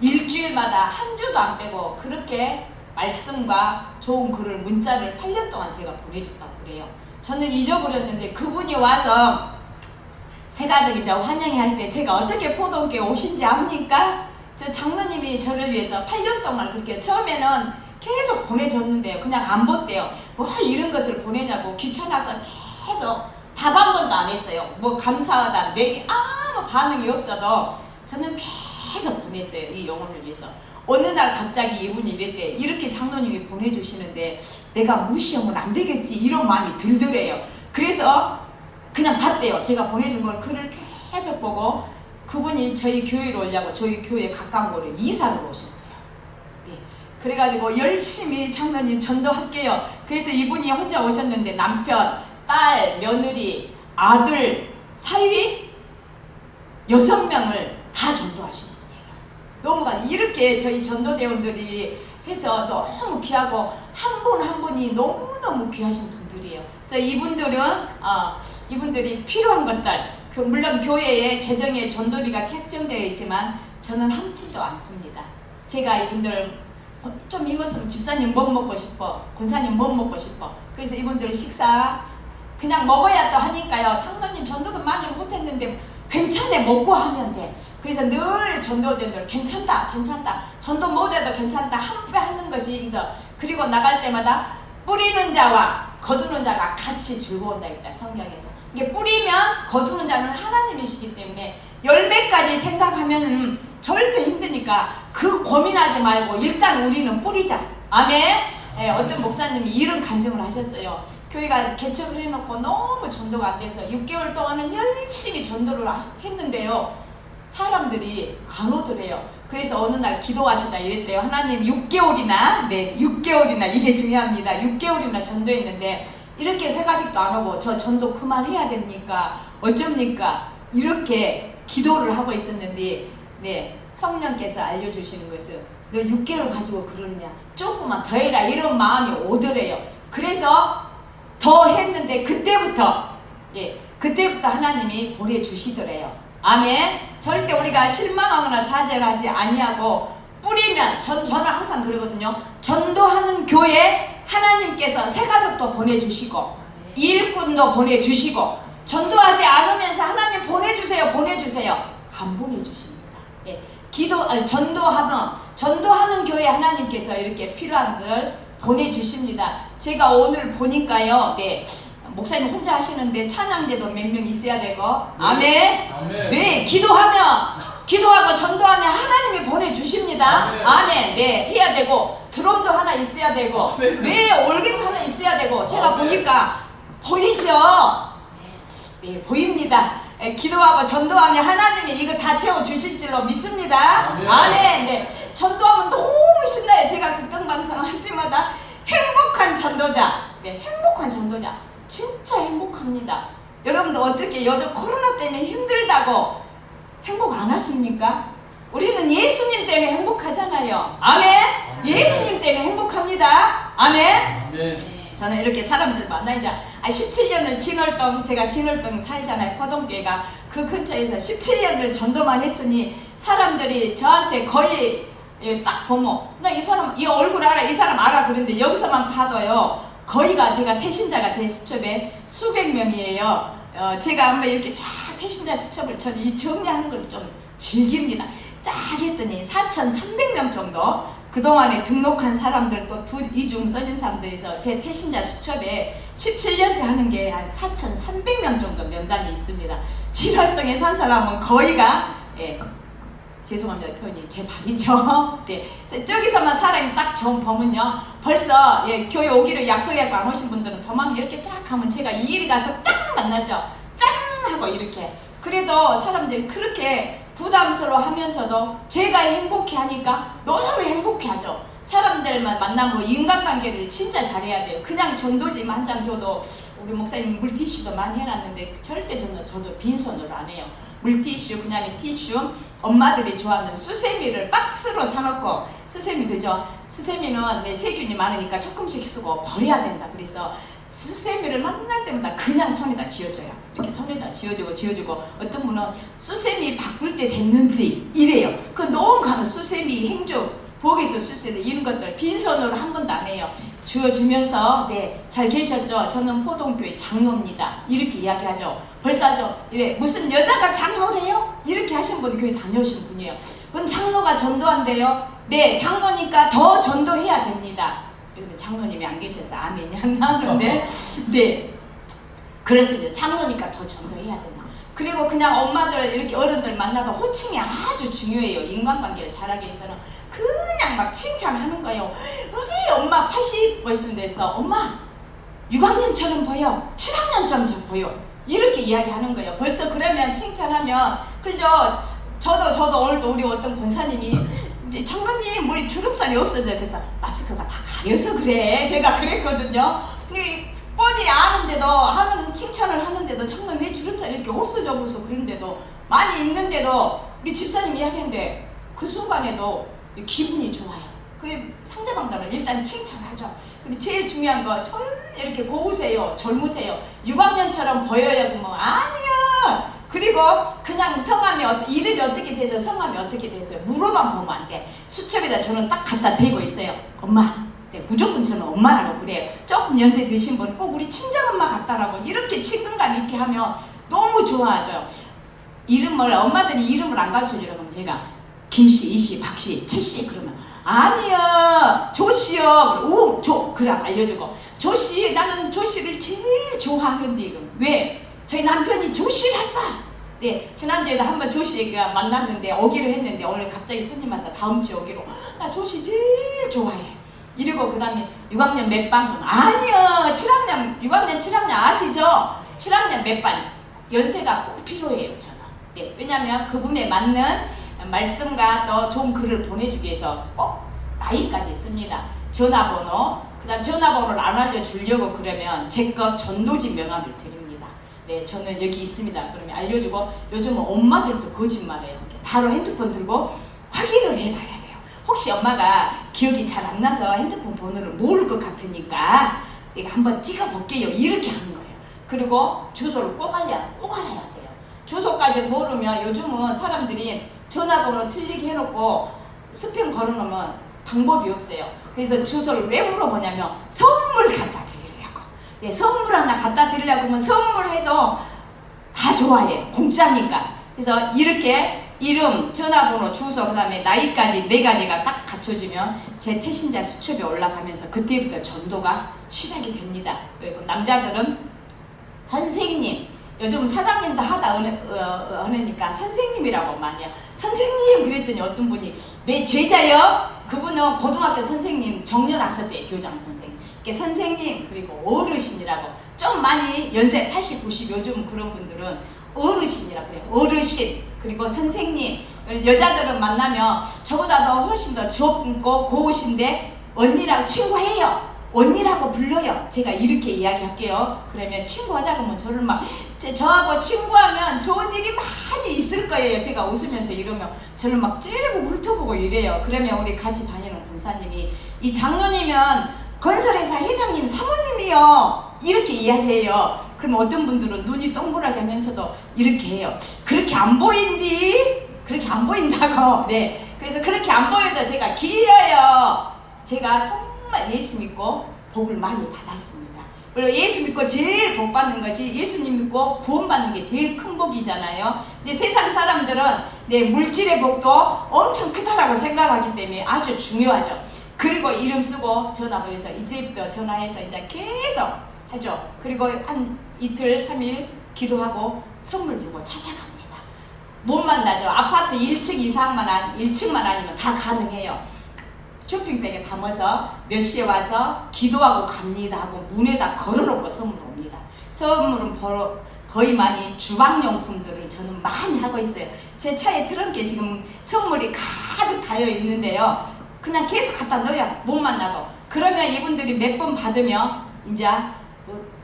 일주일마다 한 주도 안 빼고 그렇게 말씀과 좋은 글을, 문자를 8년 동안 제가 보내줬다고 그래요. 저는 잊어버렸는데 그분이 와서 새가족 이제 환영회 할 때 제가 어떻게 포도원교회 오신지 압니까? 저 장로님이 저를 위해서 8년 동안 그렇게 처음에는 계속 보내줬는데요, 그냥 안 봤대요. 뭐 이런 것을 보내냐고 귀찮아서 계속 답 한 번도 안 했어요. 뭐 감사하다, 내게 아무 반응이 없어도 저는 계속 보냈어요, 이 영혼을 위해서. 어느 날 갑자기 이분이 이랬대. 이렇게 장로님이 보내주시는데 내가 무시하면 안 되겠지 이런 마음이 들더래요. 그래서 그냥 봤대요. 제가 보내준 걸 글을 계속 보고 그분이 저희 교회로 오려고 저희 교회 가까운 곳에 이사를 오셨어요. 그래가지고 열심히 장로님 전도할게요. 그래서 이분이 혼자 오셨는데 남편, 딸, 며느리, 아들, 사위 6명을 다 전도하신 분이에요. 너무 이렇게 저희 전도대원들이 해서 너무 귀하고 한 분 한 분이 너무너무 귀하신 분들이에요. 그래서 이분들이 필요한 것들, 물론 교회에 재정에 전도비가 책정되어 있지만 저는 한 푼도 안 씁니다. 제가 이분들 좀 힘없으면 집사님 뭐 먹고 싶어, 권사님 뭐 먹고 싶어, 그래서 이분들 식사 그냥 먹어야 또 하니까요. 장로님 전도도 많이 못했는데 괜찮아, 먹고 하면 돼. 그래서 늘 전도대들 괜찮다 전도 못해도 괜찮다 한 푼에 하는 것이 있다. 그리고 나갈 때마다 뿌리는 자와 거두는 자가 같이 즐거운다 했다, 성경에서. 이게 뿌리면 거두는 자는 하나님이시기 때문에 열매까지 생각하면 절대 힘드니까 그 고민하지 말고 일단 우리는 뿌리자. 아멘. 어떤 목사님이 이런 간증을 하셨어요. 교회가 개척을 해놓고 너무 전도가 안 돼서 6개월 동안은 열심히 전도를 했는데요. 사람들이 안 오더래요. 그래서 어느 날 기도하시다 이랬대요. 하나님 6개월이나, 네, 6개월이나, 이게 중요합니다. 6개월이나 전도했는데 이렇게 세 가지도 안 오고 저 전도 그만해야 됩니까? 어쩝니까? 이렇게 기도를 하고 있었는데, 네, 성령께서 알려주시는 것은 너 6개월 가지고 그러느냐? 조금만 더 해라, 이런 마음이 오더래요. 그래서 더 했는데 그때부터, 예, 그때부터 하나님이 보내주시더래요. 아멘. 절대 우리가 실망하거나 좌절하지 아니하고 뿌리면, 저는 항상 그러거든요. 전도하는 교회 하나님께서 새 가족도 보내주시고 일꾼도 보내주시고, 전도하지 않으면서 하나님 보내주세요 안 보내주십니다. 예, 전도하는 교회 하나님께서 이렇게 필요한 걸 보내주십니다. 제가 오늘 보니까요, 네, 목사님 혼자 하시는데 찬양대도 몇 명 있어야 되고, 아멘. 아멘. 네, 기도하고 전도하면 하나님이 보내주십니다. 아멘. 네, 해야 되고, 드럼도 하나 있어야 되고, 아멘. 네, 올기도 하나 있어야 되고, 제가 아멘. 보니까 보이죠? 네, 보입니다. 예, 기도하고 전도하면 하나님이 이거 다 채워주실 줄로 믿습니다. 아멘. 아멘. 네, 전도하면 너무 신나요. 제가 극동방송 할 때마다 행복한 전도자, 네, 행복한 전도자, 진짜 행복합니다. 여러분들 어떻게 요즘 코로나 때문에 힘들다고 행복 안 하십니까? 우리는 예수님 때문에 행복하잖아요. 아멘. 예수님 때문에 행복합니다. 아멘. 아멘. 저는 이렇게 사람들 만나자 17년을 진월동, 제가 진월동 살잖아요. 포동교회가 그 근처에서 17년을 전도만 했으니 사람들이 저한테 거의, 예, 딱 보면 나 이 사람, 이 얼굴 알아, 이 사람 알아, 그런데 여기서만 봐도요, 거의가 제가 태신자가 제 수첩에 수백 명이에요. 제가 한번 이렇게 쫙 태신자 수첩을 저는 이 정리하는 걸 좀 즐깁니다. 쫙 했더니 4,300명 정도 그동안에 등록한 사람들, 또 이중 써진 사람들에서 제 태신자 수첩에 17년째 하는 게 한 4,300명 정도 명단이 있습니다. 진월동에 산 사람은 거의가, 예, 죄송합니다, 표현이 제 밥이죠. 네, 저기서만 사람이 딱 좀 보면요, 벌써, 예, 교회 오기로 약속해갖고 안 오신 분들은 도망 이렇게 쫙 하면 제가 이리 가서 딱 만나죠. 짠! 하고 이렇게. 그래도 사람들이 그렇게 부담스러워 하면서도 제가 행복해 하니까 너무 행복해 하죠. 사람들만 만나고 인간관계를 진짜 잘해야 돼요. 그냥 전도지 한 장 줘도, 우리 목사님 물티슈도 많이 해놨는데 절대 저도 빈손으로 안 해요. 물티슈, 그다음에 티슈, 엄마들이 좋아하는 수세미를 박스로 사놓고, 수세미 그죠? 수세미는 내 세균이 많으니까 조금씩 쓰고 버려야 된다. 그래서 수세미를 만날 때마다 그냥 손에다 쥐어줘요. 이렇게 손에다 쥐어주고 어떤 분은 수세미 바꿀 때 됐는데 이래요. 그 너무 가면 수세미, 행주, 보기수, 수세미 이런 것들 빈손으로 한 번도 안 해요. 쥐어주면서, 네, 잘 계셨죠? 저는 포동교회 장로입니다. 이렇게 이야기하죠. 벌써 하죠. 이래, 무슨 여자가 장로래요? 이렇게 하신 분이 교회 다녀오신 분이에요. 그건 장로가 전도한대요. 네, 장로니까 더 전도해야 됩니다. 여기는 장로님이 안 계셔서 아멘이 안 나오는데, 네, 그렇습니다. 장로니까 더 전도해야 된다. 그리고 그냥 엄마들, 이렇게 어른들 만나도 호칭이 아주 중요해요. 인간관계를 잘하기 위해서는 그냥 막 칭찬하는 거예요. 엄마 80% 돼서 엄마 6학년처럼 보여, 7학년처럼 보여, 이렇게 이야기하는 거예요. 벌써 그러면 칭찬하면, 그죠? 저도 오늘 또 우리 어떤 권사님이 장로님 우리 주름살이 없어져요. 그래서 마스크가 다 가려서 그래, 제가 그랬거든요. 근데 뻔히 아는데도, 칭찬을 하는데도 장로님 왜 주름살이 이렇게 없어져 버려서 그런데도 많이 있는데도 우리 집사님 이야기했는데 그 순간에도 기분이 좋아요. 그 상대방들은 일단 칭찬하죠. 그리고 제일 중요한 거, 이렇게 고우세요, 젊으세요, 6학년처럼 보여요. 그러면 아니야. 그리고 그냥 성함이 이름이 어떻게 돼서 성함이 어떻게 돼서요, 물어만 보면 안 돼. 수첩에다 저는 딱 갖다 대고 있어요. 엄마. 네, 무조건 저는 엄마라고 그래요. 조금 연세 드신 분 꼭 우리 친정엄마 같다라고 이렇게 친근감 있게 하면 너무 좋아하죠. 이름을, 엄마들이 이름을 안 가르쳐주려면 제가 김씨, 이씨, 박씨, 채씨 그러면 아니요, 조씨요. 오, 그래 알려주고, 조씨, 나는 조씨를 제일 좋아하는데 이거 왜? 저희 남편이 조씨라서. 네, 지난주에도 한번 조씨가 만났는데 오기로 했는데 오늘 갑자기 손님 와서 다음 주에 오기로. 나 조씨 제일 좋아해. 이러고 그 다음에 6학년 몇 반? 아니요. 7학년, 6학년 7학년 아시죠? 7학년 몇 반? 연세가 꼭 필요해요. 저는. 네, 왜냐하면 그분에 맞는 말씀과 더 좋은 글을 보내주기 위해서 꼭 나이까지 씁니다. 전화번호, 그 다음 전화번호를 안 알려주려고 그러면 제 것 전도지 명함을 드립니다. 네, 저는 여기 있습니다. 그러면 알려주고, 요즘은 엄마들도 거짓말해요. 바로 핸드폰 들고 확인을 해봐야 돼요. 혹시 엄마가 기억이 잘 안 나서 핸드폰 번호를 모를 것 같으니까 내가 한번 찍어볼게요. 이렇게 하는 거예요. 그리고 주소를 꼭 알아야 돼요. 주소까지 모르면 요즘은 사람들이 전화번호 틀리게 해놓고 스팸 걸어놓으면 방법이 없어요. 그래서 주소를 왜 물어보냐면 선물 갖다 드리려고. 네, 선물 하나 갖다 드리려고 하면 선물해도 다 좋아해요. 공짜니까. 그래서 이렇게 이름, 전화번호, 주소, 그 다음에 나이까지 4가지가 딱 갖춰지면 제 태신자 수첩이 올라가면서 그때부터 전도가 시작이 됩니다. 그리고 남자들은 선생님, 요즘 사장님도 하다 하니까 선생님이라고 많이 해요. 선생님 그랬더니 어떤 분이 내 제자요? 그분은 고등학교 선생님 정년하셨대요. 교장 선생님. 선생님 그리고 어르신이라고 좀 많이 연세 80, 90 요즘 그런 분들은 어르신이라고 해요. 어르신 그리고 선생님. 여자들은 만나면 저보다 더 훨씬 더 젊고 고우신데 언니라고 친구해요. 언니라고 불러요. 제가 이렇게 이야기할게요. 그러면 친구하자고 하면 저를 막 저하고 친구하면 좋은 일이 많이 있을 거예요. 제가 웃으면서 이러면 저를 막 찌르고 훑어보고 이래요. 그러면 우리 같이 다니는 권사님이 이 장로님은 건설회사 회장님 사모님이요. 이렇게 이야기해요. 그럼 어떤 분들은 눈이 동그랗게 하면서도 이렇게 해요. 그렇게 안 보인디? 그렇게 안 보인다고. 네. 그래서 그렇게 안 보여도 제가 길어요. 제가 정말 예수 믿고 복을 많이 받았습니다. 그리고 예수 믿고 제일 복 받는 것이 예수님 믿고 구원받는 게 제일 큰 복이잖아요. 근데 세상 사람들은 물질의 복도 엄청 크다라고 생각하기 때문에 아주 중요하죠. 그리고 이름 쓰고 전화번호해서 이제부터 전화해서 이제 계속 하죠. 그리고 한 이틀, 3일 기도하고 선물 주고 찾아갑니다. 못 만나죠. 아파트 1층 이상만 1층만 아니면 다 가능해요. 쇼핑백에 담아서 몇 시에 와서 기도하고 갑니다 하고 문에다 걸어놓고 선물 옵니다. 선물은 거의 많이 주방용품들을 저는 많이 하고 있어요. 제 차에 트렁크에 지금 선물이 가득 달려 있는데요. 그냥 계속 갖다 넣어요. 못 만나도. 그러면 이분들이 몇 번 받으면 이제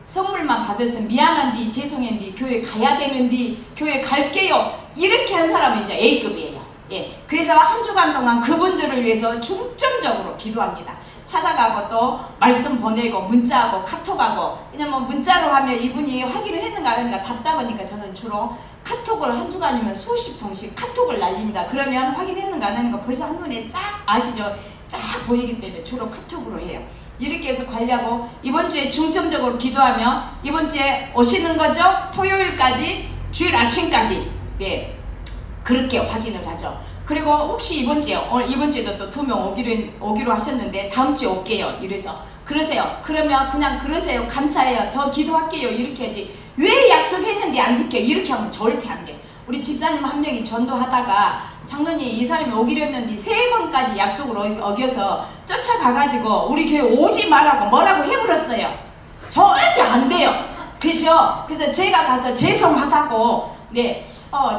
선물만 받아서 미안한디 죄송한디 교회 가야 되는디 교회 갈게요. 이렇게 한 사람은 이제 A급이에요. 예, 그래서 한 주간 동안 그분들을 위해서 중점적으로 기도합니다. 찾아가고 또 말씀 보내고 문자하고 카톡하고. 왜냐면 문자로 하면 이분이 확인을 했는가 안 했는가 답답하니까 저는 주로 카톡을 한 주간이면 수십 통씩 카톡을 날립니다. 그러면 확인했는가 안 했는가 벌써 한눈에 쫙 아시죠? 쫙 보이기 때문에 주로 카톡으로 해요. 이렇게 해서 관리하고 이번 주에 중점적으로 기도하면 이번 주에 오시는 거죠? 토요일까지 주일 아침까지. 예. 그렇게 확인을 하죠. 그리고 혹시 이번 주에도 또 2명 오기로 하셨는데 다음 주에 올게요. 이래서 그러세요. 그러면 그냥 그러세요. 감사해요. 더 기도할게요. 이렇게 하지. 왜 약속했는데 안 지켜? 이렇게 하면 절대 안 돼. 우리 집사님 한 명이 전도하다가 장로님 이 사람이 오기로 했는데 3번까지 약속을 어겨서 쫓아가가지고 우리 교회 오지 말라고 뭐라고 해버렸어요. 절대 안 돼요. 그죠? 그래서 제가 가서 죄송하다고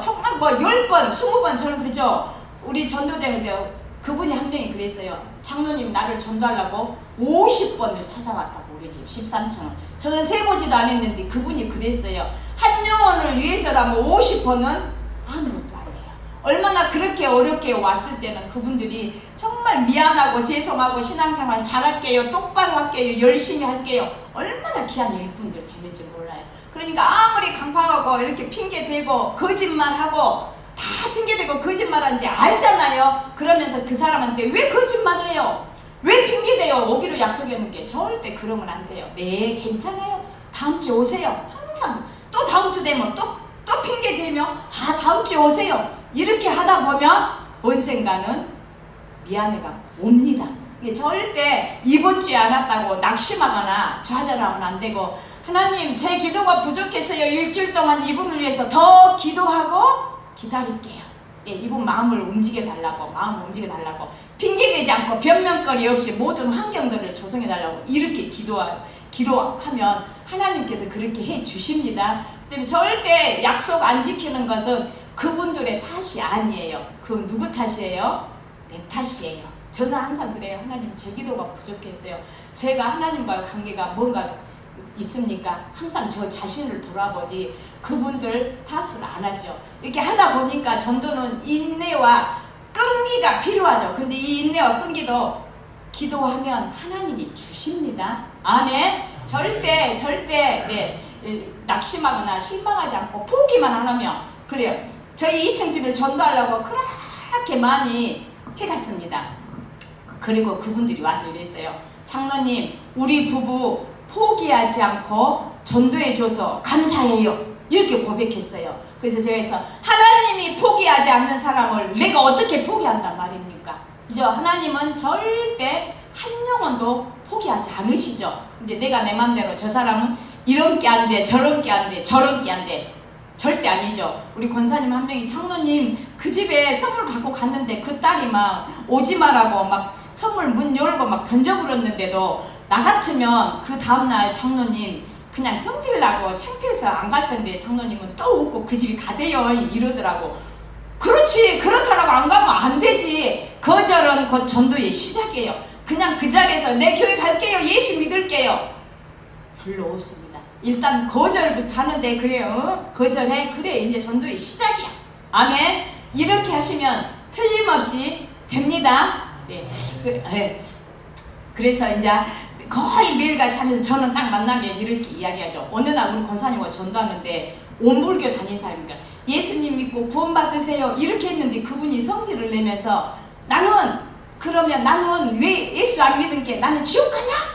정말 10번, 20번 저는 그죠? 우리 전도되는데 그분이 한 명이 그랬어요. 장로님 나를 전도하려고 50번을 찾아왔다고 우리 집 13층을. 저는 세보지도 안 했는데 그분이 그랬어요. 한 영혼을 위해서라면 50번은 아무것도 아니에요. 얼마나 그렇게 어렵게 왔을 때는 그분들이 정말 미안하고 죄송하고 신앙생활 잘할게요. 똑바로 할게요. 열심히 할게요. 얼마나 귀한 일꾼들 되는지 몰라요. 그러니까 아무리 강팍하고 이렇게 핑계대고 거짓말하고 다 핑계대고 거짓말하는지 알잖아요. 그러면서 그 사람한테 왜 거짓말해요? 왜 핑계대요? 오기로 약속했는데 절대 그러면 안 돼요. 네, 괜찮아요. 다음 주 오세요. 항상 또 다음 주 되면 또 핑계대면 다음 주에 오세요. 이렇게 하다 보면 언젠가는 미안해가 옵니다. 절대 이번 주에 안 왔다고 낙심하거나 좌절하면 안 되고 하나님 제 기도가 부족했어요. 일주일 동안 이분을 위해서 더 기도하고 기다릴게요. 예, 이분 마음을 움직여 달라고, 핑계대지 않고 변명거리 없이 모든 환경들을 조성해 달라고 이렇게 기도하면 하나님께서 그렇게 해 주십니다. 때문에 절대 약속 안 지키는 것은 그분들의 탓이 아니에요. 그 누구 탓이에요? 내 탓이에요. 저는 항상 그래요. 하나님, 제 기도가 부족했어요. 제가 하나님과의 관계가 뭔가 있습니까? 항상 저 자신을 돌아보지 그분들 탓을 안 하죠. 이렇게 하다 보니까 전도는 인내와 끈기가 필요하죠. 근데 이 인내와 끈기도 기도하면 하나님이 주십니다. 아멘. 절대 낙심하거나 실망하지 않고 포기만 안 하면 그래요. 저희 2층 집을 전도하려고 그렇게 많이 해갔습니다. 그리고 그분들이 와서 이랬어요. 장로님, 우리 부부 포기하지 않고 전도해줘서 감사해요. 이렇게 고백했어요. 그래서 제가 하나님이 포기하지 않는 사람을 내가 어떻게 포기한단 말입니까? 그죠? 하나님은 절대 한 영혼도 포기하지 않으시죠. 근데 내가 내 맘대로 저 사람은 이런 게 안 돼, 저런 게 안 돼, 저런 게 안 돼. 절대 아니죠. 우리 권사님 한 명이 장로님 그 집에 선물 갖고 갔는데 그 딸이 막 오지 마라고 막 선물 문 열고 막 던져버렸는데도 나 같으면 그 다음날 장로님 그냥 성질나고 창피해서 안 갈 텐데 장로님은 또 웃고 그 집이 가대요 이러더라고. 그렇지, 그렇다라고 안 가면 안 되지. 거절은 곧 전도의 시작이에요. 그냥 그 자리에서 내 교회 갈게요, 예수 믿을게요, 별로 없습니다. 일단 거절부터 하는데 그래요. 거절해, 그래, 이제 전도의 시작이야. 아멘. 이렇게 하시면 틀림없이 됩니다. 네. 그래서 이제 거의 매일같이 하면서 저는 딱 만나면 이렇게 이야기하죠. 어느 날 우리 권사님과 전도하는데 온불교 다닌 사람이니까 예수님 믿고 구원받으세요 이렇게 했는데 그분이 성질을 내면서 나는 왜 예수 안 믿은 게 나는 지옥 가냐?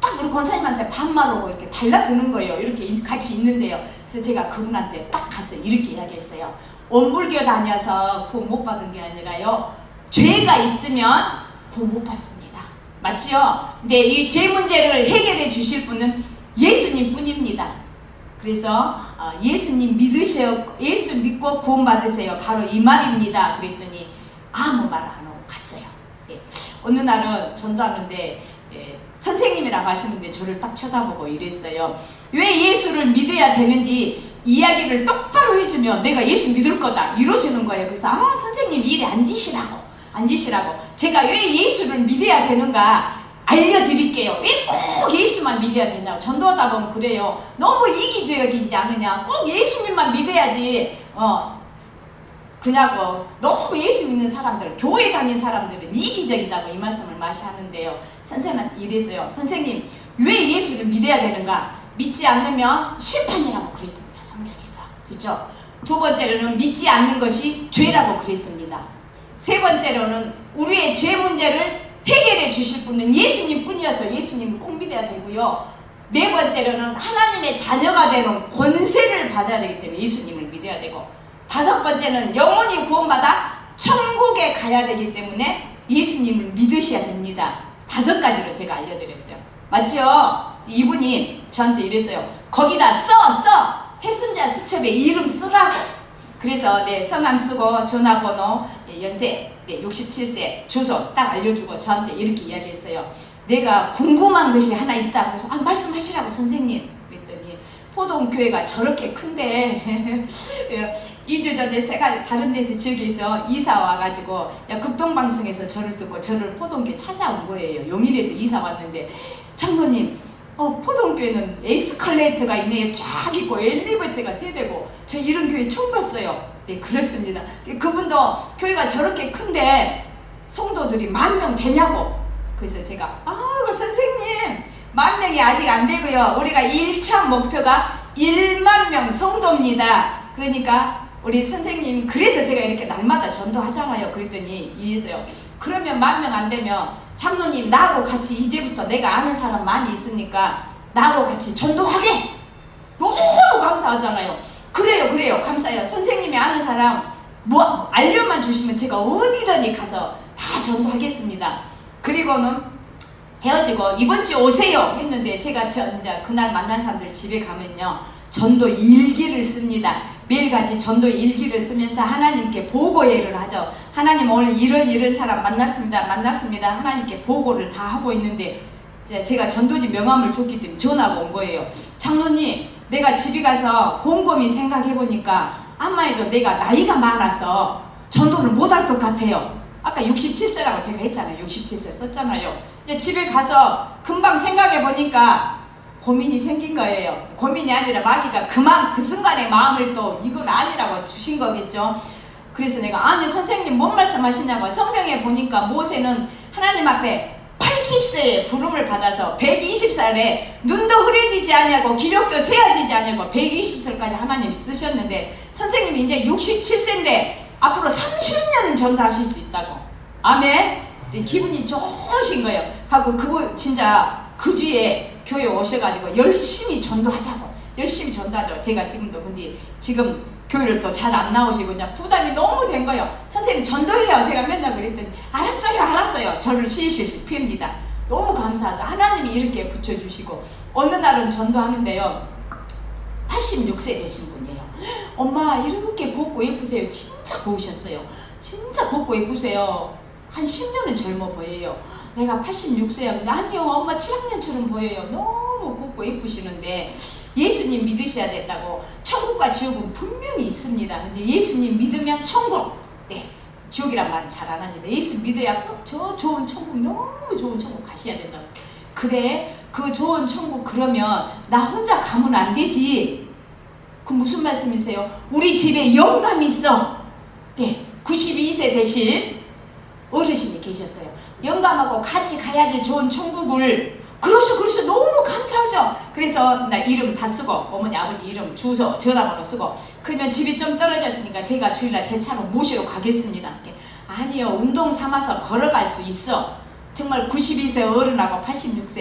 딱 우리 권사님한테 반말하고 이렇게 달라드는 거예요. 이렇게 같이 있는데요. 그래서 제가 그분한테 딱 가서 이렇게 이야기했어요. 온불교 다녀서 구원 못 받은 게 아니라요, 죄가 있으면 구원 못 받습니다. 맞지요? 근데 이 죄 문제를 해결해 주실 분은 예수님 뿐입니다. 그래서 예수님 믿으세요, 예수 믿고 구원 받으세요, 바로 이 말입니다. 그랬더니 아무 말 안 하고 갔어요. 예. 어느 날은 전도하는데 선생님이라고 하시는데 저를 딱 쳐다보고 이랬어요. 왜 예수를 믿어야 되는지 이야기를 똑바로 해주면 내가 예수 믿을 거다 이러시는 거예요. 그래서 선생님 일에 앉으시라고 제가 왜 예수를 믿어야 되는가 알려드릴게요. 왜 꼭 예수만 믿어야 되냐고. 전도하다 보면 그래요. 너무 이기적이지 않느냐. 꼭 예수님만 믿어야지. 그냐고. 너무 예수 믿는 사람들, 교회 다닌 사람들은 이기적이다고 이 말씀을 많이 하는데요. 선생님은 이랬어요. 선생님, 왜 예수를 믿어야 되는가? 믿지 않으면 심판이라고 그랬습니다. 성경에서. 그렇죠? 두 번째로는 믿지 않는 것이 죄라고 그랬습니다. 세 번째로는 우리의 죄 문제를 해결해 주실 분은 예수님 뿐이어서 예수님을 꼭 믿어야 되고요. 네 번째로는 하나님의 자녀가 되는 권세를 받아야 되기 때문에 예수님을 믿어야 되고, 다섯 번째는 영원히 구원받아 천국에 가야 되기 때문에 예수님을 믿으셔야 됩니다. 5가지로 제가 알려드렸어요. 맞죠? 이분이 저한테 이랬어요. 거기다 태순자 수첩에 이름 쓰라고. 그래서 성함 쓰고 전화번호, 연세 67세, 주소 딱 알려주고 저한테 이렇게 이야기했어요. 내가 궁금한 것이 하나 있다. 그래서 말씀하시라고 선생님. 그랬더니 포동교회가 저렇게 큰데 2주 전에 제가 다른 데서 지역에서 이사 와가지고 극동방송에서 저를 듣고 저를 포동교회 찾아온 거예요. 용인에서 이사 왔는데 장로님, 포동교회는 에스컬레이터가 있네요. 쫙 있고 엘리베이터가 3대고 저 이런 교회 처음 봤어요. 네, 그렇습니다. 그분도 교회가 저렇게 큰데 성도들이 10,000명 되냐고. 그래서 제가 선생님 10,000명이 아직 안 되고요. 우리가 1차 목표가 10,000,000명 성도입니다. 그러니까 우리 선생님, 그래서 제가 이렇게 날마다 전도하잖아요. 그랬더니 이래서요. 그러면 10,000명 안 되면 장로님 나하고 같이 이제부터 내가 아는 사람 많이 있으니까 나하고 같이 전도하게. 너무 감사하잖아요. 그래요 감사해요. 선생님이 아는 사람 알려만 주시면 제가 어디든지 가서 다 전도하겠습니다. 그리고는 헤어지고 이번 주 오세요 했는데 제가 이제 그날 만난 사람들 집에 가면요, 전도 일기를 씁니다. 매일같이 전도 일기를 쓰면서 하나님께 보고회를 하죠. 하나님 오늘 이런 사람 만났습니다. 하나님께 보고를 다 하고 있는데 제가 전도지 명함을 줬기 때문에 전화가 온 거예요. 장로님, 내가 집에 가서 곰곰이 생각해보니까 아마도 내가 나이가 많아서 전도를 못할 것 같아요. 아까 67세라고 제가 했잖아요. 67세 썼잖아요. 이제 집에 가서 금방 생각해보니까 고민이 생긴 거예요. 고민이 아니라 마귀가 그 순간에 마음을 또 이건 아니라고 주신 거겠죠. 그래서 내가 아니 선생님 뭔 말씀하시냐고. 성경에 보니까 모세는 하나님 앞에 80세에 부름을 받아서 120살에 눈도 흐려지지 아니하고 기력도 쇠어지지 아니하고 120살까지 하나님이 쓰셨는데 선생님이 이제 67세인데 앞으로 30년은 전도하실 수 있다고. 아멘. 기분이 좋으신 거예요. 하고 진짜 그 주에 교회 오셔가지고 열심히 전도하자고. 열심히 전도하죠. 제가 지금도 근데 지금 교회를 또 잘 안 나오시고 그냥 부담이 너무 된 거예요. 선생님 전도해요. 제가 맨날 그랬더니 알았어요. 저를 실실 핍니다. 너무 감사하죠. 하나님이 이렇게 붙여주시고 어느 날은 전도하는데요. 86세 되신 분이에요. 엄마 이렇게 곱고 예쁘세요. 진짜 고우셨어요. 진짜 곱고 예쁘세요. 한 10년은 젊어 보여요. 내가 86세야. 근데 아니요 엄마 7학년처럼 보여요. 너무 곱고 예쁘시는데 예수님 믿으셔야 된다고. 천국과 지옥은 분명히 있습니다. 근데 예수님 믿으면 천국. 네, 지옥이란 말은 잘 안 합니다. 예수 믿어야 꼭 저 좋은 천국, 너무 좋은 천국 가셔야 된다고. 그래, 그 좋은 천국 그러면 나 혼자 가면 안 되지. 그 무슨 말씀이세요? 우리 집에 영감이 있어. 네, 92세 되신 어르신이 계셨어요. 영감하고 같이 가야지 좋은 천국을. 그러셔 너무 감사하죠. 그래서 나 이름 다 쓰고 어머니 아버지 이름 주소 전화번호 쓰고 그러면 집이 좀 떨어졌으니까 제가 주일날 제 차로 모시러 가겠습니다. 아니요 운동 삼아서 걸어갈 수 있어. 정말 92세 어른하고 86세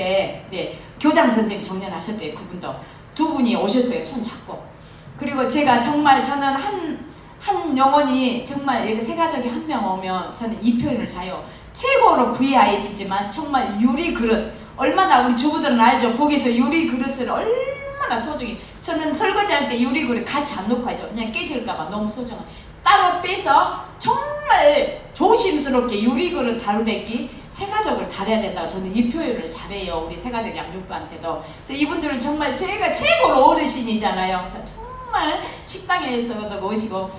네, 교장 선생님 정년하셨대요. 그분도 두 분이 오셨어요. 손 잡고. 그리고 제가 정말 저는 한 영혼이 정말 이렇게 세 가족이 한 명 오면 저는 이 표현을 자요. 최고로 VIP지만 정말 유리 그릇. 얼마나 우리 주부들은 알죠. 거기서 유리 그릇을 얼마나 소중히. 저는 설거지할 때 유리 그릇 같이 안 놓고 하죠. 그냥 깨질까봐 너무 소중해. 따로 빼서 정말 조심스럽게 유리 그릇 다루댔기 세 가족을 다뤄야 된다고 저는 이 표현을 잘해요. 우리 세 가족 양육부한테도. 그래서 이분들은 정말 제가 최고로 어르신이잖아요. 그래서 정말 식당에서도 오시고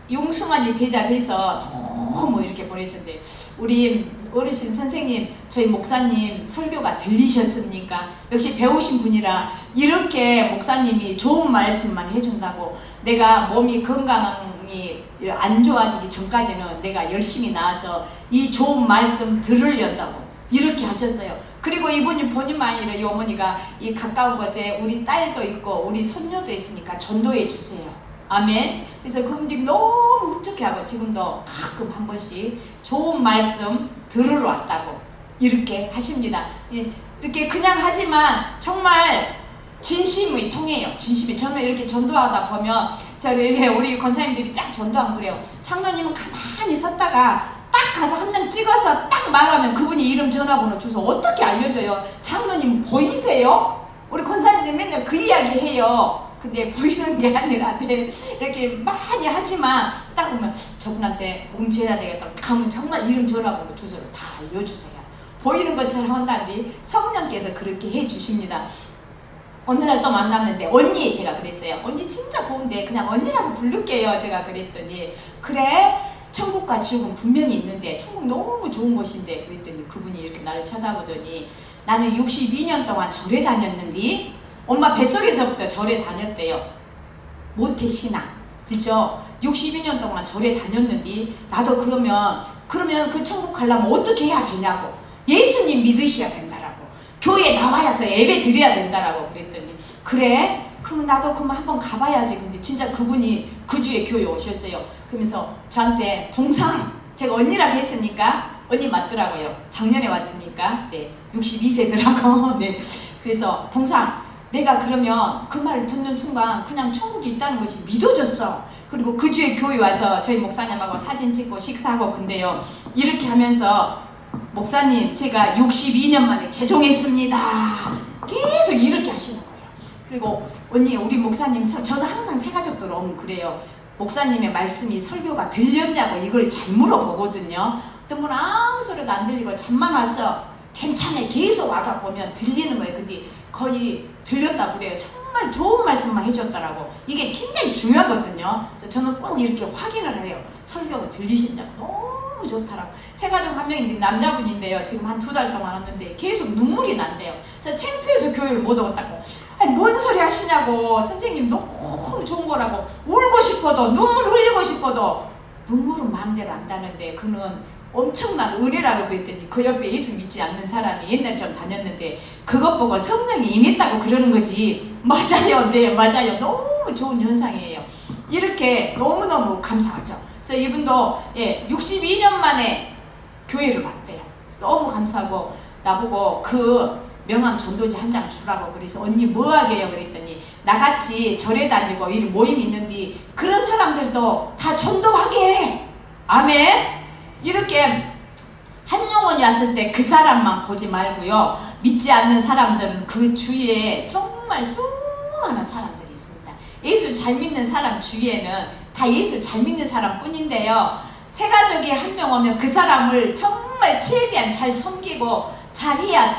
용수만이 대접해서 너무 이렇게 보내셨는데 우리 어르신 선생님 저희 목사님 설교가 들리셨습니까? 역시 배우신 분이라 이렇게 목사님이 좋은 말씀만 해준다고. 내가 몸이 건강이 안 좋아지기 전까지는 내가 열심히 나와서 이 좋은 말씀 들으려다고 이렇게 하셨어요. 그리고 이분이 본인만이 아니라 이 어머니가 이 가까운 곳에 우리 딸도 있고 우리 손녀도 있으니까 전도해 주세요. 아멘. 그래서 그분들이 너무 흡족해하고 지금도 가끔 한 번씩 좋은 말씀 들으러 왔다고 이렇게 하십니다. 이렇게 그냥 하지만 정말 진심이 통해요. 진심이. 저는 이렇게 전도하다 보면 우리 권사님들이 쫙 전도하면 그래요. 장로님은 가만히 섰다가 딱 가서 한 명 찍어서 딱 말하면 그분이 이름 전화번호 주소 어떻게 알려줘요? 장로님 보이세요? 우리 권사님들 맨날 그 이야기 해요. 근데 보이는 게 아니라 이렇게 많이 하지만 딱 보면 저분한테 공지해야 되겠다. 가면 정말 이름 전화번호 주소를 다 알려주세요. 보이는 것처럼 한다니 성령께서 그렇게 해주십니다. 어느 날 또 만났는데 언니 제가 그랬어요. 언니 진짜 고운데 그냥 언니라고 부를게요. 제가 그랬더니 그래 천국과 지옥은 분명히 있는데 천국 너무 좋은 곳인데 그랬더니 그분이 이렇게 나를 쳐다보더니 나는 62년 동안 절에 다녔는데 엄마 뱃속에서부터 절에 다녔대요. 모태신앙. 그렇죠? 62년 동안 절에 다녔는데 나도 그러면 그 천국 가려면 어떻게 해야 되냐고. 예수님 믿으셔야 된다라고. 교회에 나와서 예배 드려야 된다라고 그랬더니 그래? 그럼 나도 한번 가봐야지. 근데 진짜 그분이 그 주에 교회 오셨어요. 그러면서 저한테 동상 제가 언니라고 했으니까 언니 맞더라고요. 작년에 왔으니까 네 62세더라고. 네 그래서 동상 내가 그러면 그 말을 듣는 순간 그냥 천국이 있다는 것이 믿어졌어. 그리고 그 주에 교회 와서 저희 목사님하고 사진 찍고 식사하고 근데요 이렇게 하면서 목사님 제가 62년 만에 개종했습니다. 계속 이렇게 하시는 거예요. 그리고 언니 우리 목사님 저는 항상 새가족들 오면 그래요. 목사님의 말씀이 설교가 들렸냐고 이걸 잘 물어보거든요. 어떤 분은 아무 소리도 안 들리고 잠만 왔어. 괜찮아. 계속 와가 보면 들리는 거예요. 근데 거의 들렸다 그래요. 정말 좋은 말씀만 해줬더라고. 이게 굉장히 중요하거든요. 그래서 저는 꼭 이렇게 확인을 해요. 설교가 들리신다고. 너무 좋더라고. 새가족 한 명인데 남자분인데요. 지금 한 2달 동안 왔는데 계속 눈물이 난대요. 그래서 창피해서 교회를 못 오겠다고. 아니 뭔 소리 하시냐고. 선생님 너무 좋은 거라고. 울고 싶어도 눈물 흘리고 싶어도 눈물은 마음대로 안다는데 그는 엄청난 은혜라고 그랬더니 그 옆에 예수 믿지 않는 사람이 옛날에 좀 다녔는데 그것 보고 성령이 임했다고 그러는 거지. 맞아요. 네 맞아요. 너무 좋은 현상이에요. 이렇게 너무너무 감사하죠. 그래서 이분도 62년 만에 교회를 왔대요. 너무 감사하고 나보고 그 명함 전도지 한 장 주라고. 그래서 언니 뭐 하게요? 그랬더니 나같이 절에 다니고 이 모임 있는데 그런 사람들도 다 전도하게 해. 아멘. 이렇게 한 영혼이 왔을 때 그 사람만 보지 말고요. 믿지 않는 사람들은 그 주위에 정말 수많은 사람들이 있습니다. 예수 잘 믿는 사람 주위에는 다 예수 잘 믿는 사람 뿐인데요. 새가족이 한 명 오면 그 사람을 정말 최대한 잘 섬기고 잘해야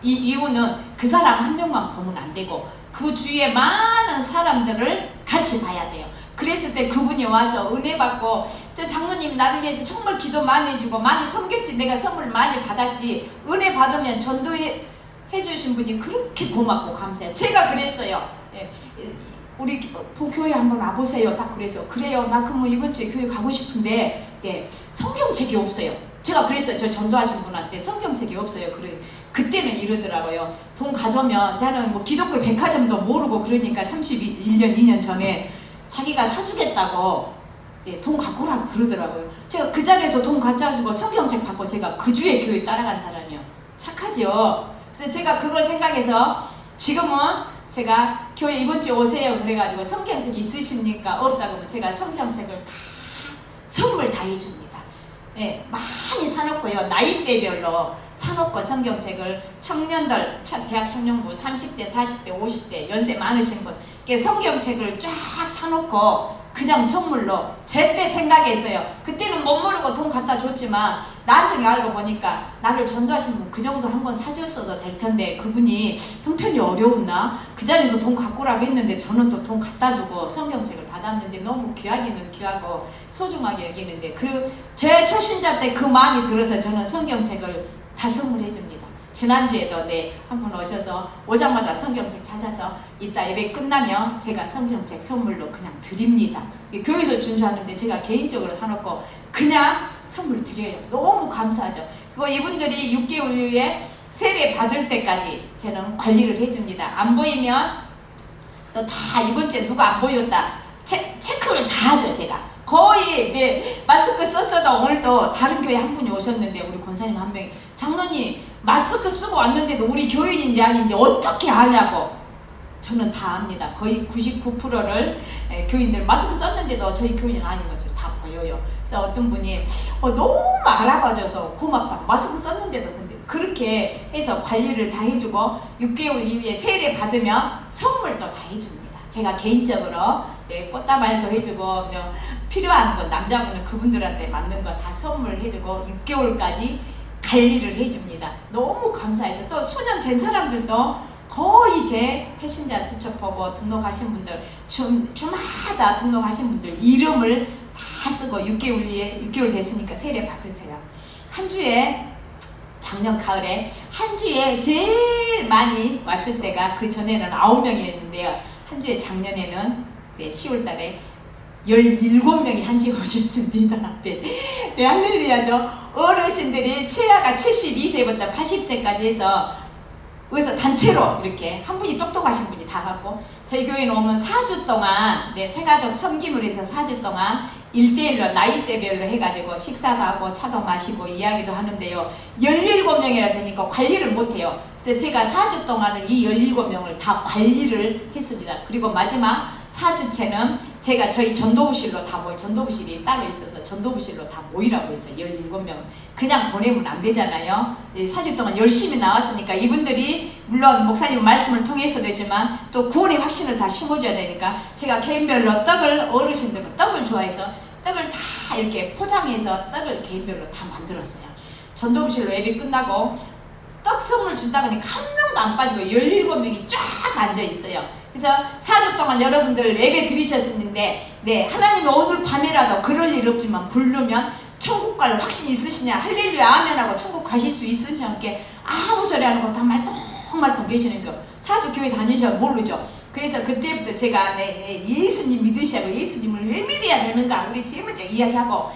이유는 그 사람 한 명만 보면 안 되고 그 주위에 많은 사람들을 같이 봐야 돼요. 그랬을 때 그분이 와서 은혜 받고 저 장로님 나를 위해서 정말 기도 많이 해주고 많이 섬겼지. 내가 선물 많이 받았지. 은혜 받으면 전도해 주신 분이 그렇게 고맙고 감사해요. 제가 그랬어요. 우리 교회 한번 와보세요. 딱 그래서 그래요. 나 그럼 이번 주에 교회 가고 싶은데 성경책이 없어요. 제가 그랬어요. 저 전도하신 분한테 성경책이 없어요. 그때는 이러더라고요. 돈 가져오면 저는 뭐 기독교 백화점도 모르고 그러니까 31년 2년 전에 자기가 사주겠다고 돈 갖고 오라고 그러더라고요. 제가 그 자리에서 돈 가져가지고 성경책 받고 제가 그 주에 교회 따라간 사람이요. 착하죠. 그래서 제가 그걸 생각해서 지금은 제가 교회 이번 주에 오세요 그래가지고 성경책 있으십니까? 어렵다고 하면 제가 성경책을 다 선물 다 해줍니다. 많이 사놓고요. 나이대별로 사놓고 성경책을 청년들, 대학 청년부 30대, 40대, 50대 연세 많으신 분 성경책을 쫙 사놓고 그냥 선물로 제때 생각했어요. 그때는 못 모르고 돈 갖다 줬지만 나중에 알고 보니까 나를 전도하신 분 그 정도 한번 사줬어도 될 텐데 그분이 형편이 어려웠나? 그 자리에서 돈 갖고 오라고 했는데 저는 또 돈 갖다 주고 성경책을 받았는데 너무 귀하기는 귀하고 소중하게 여기는데 제 초신자 때 그 마음이 들어서 저는 성경책을 다 선물해 줍니다. 지난주에도 한 분 오셔서 오자마자 성경책 찾아서 이따 예배 끝나면 제가 성경책 선물로 그냥 드립니다. 교회에서 준 줄 아는데 제가 개인적으로 사놓고 그냥 선물 드려요. 너무 감사하죠. 그리고 이분들이 6개월 후에 세례 받을 때까지 저는 관리를 해줍니다. 안 보이면 또 다 이번 주에 누가 안 보였다 체크를 다 하죠. 제가 거의 마스크 썼어도 오늘도 다른 교회 한 분이 오셨는데 우리 권사님 한 명이 장로님 마스크 쓰고 왔는데도 우리 교인인지 아닌지 어떻게 아냐고. 저는 다 압니다. 거의 99%를 교인들 마스크 썼는데도 저희 교인은 아닌 것을 다 보여요. 그래서 어떤 분이 너무 알아봐줘서 고맙다. 마스크 썼는데도 근데 그렇게 해서 관리를 다 해주고 6개월 이후에 세례 받으면 선물도 다 해줍니다. 제가 개인적으로 꽃다발도 해주고 필요한 거 남자분은 그분들한테 맞는 거 다 선물해주고 6개월까지 관리를 해줍니다. 너무 감사해서 또 수년 된 사람들도 거의 제 태신자 수첩 보고 등록하신 분들 주마다 등록하신 분들 이름을 다 쓰고 6개월 됐으니까 세례 받으세요. 한 주에 작년 가을에 한 주에 제일 많이 왔을 때가 그 전에는 9명이었는데요. 한 주에 작년에는 10월 달에 17명이 한 주에 오셨습니다. 네, 할렐루야죠. 어르신들이 최하가 72세부터 80세까지 해서 여기서 단체로 이렇게 한 분이 똑똑하신 분이 다 갖고 저희 교회는 오면 4주 동안 새가족 섬김을 해서 4주 동안 1대1로 나이대별로 해가지고 식사도 하고 차도 마시고 이야기도 하는데요. 17명이라 되니까 관리를 못해요. 그래서 제가 4주 동안을 이 17명을 다 관리를 했습니다. 그리고 마지막 4주째는 제가 저희 전도부실로 다 모여, 전도부실이 따로 있어서 전도부실로 다 모이라고 했어요. 17명. 그냥 보내면 안 되잖아요. 4주 동안 열심히 나왔으니까 이분들이 물론 목사님 말씀을 통해서도 했지만 또 구원의 확신을 다 심어줘야 되니까 제가 개인별로 떡을, 어르신들은 떡을 좋아해서 떡을 다 이렇게 포장해서 떡을 개인별로 다 만들었어요. 전도부실로 예배 끝나고 떡 선물 준다고 하니까 한 명도 안 빠지고 17명이 쫙 앉아 있어요. 그래서 4주 동안 여러분들 예배 드리셨는데, 네, 하나님이 오늘 밤이라도 그럴 일 없지만 부르면 천국 갈 확신 있으시냐? 할렐루야 아멘하고 천국 가실 수 있으시냐? 이렇게 아무 소리 하는 거 다 말똥말똥 계시는 거 4주 교회 다니셔 모르죠. 그래서 그때부터 제가 예수님 믿으시고 예수님을 왜 믿어야 되는가 우리 제일 먼저 이야기하고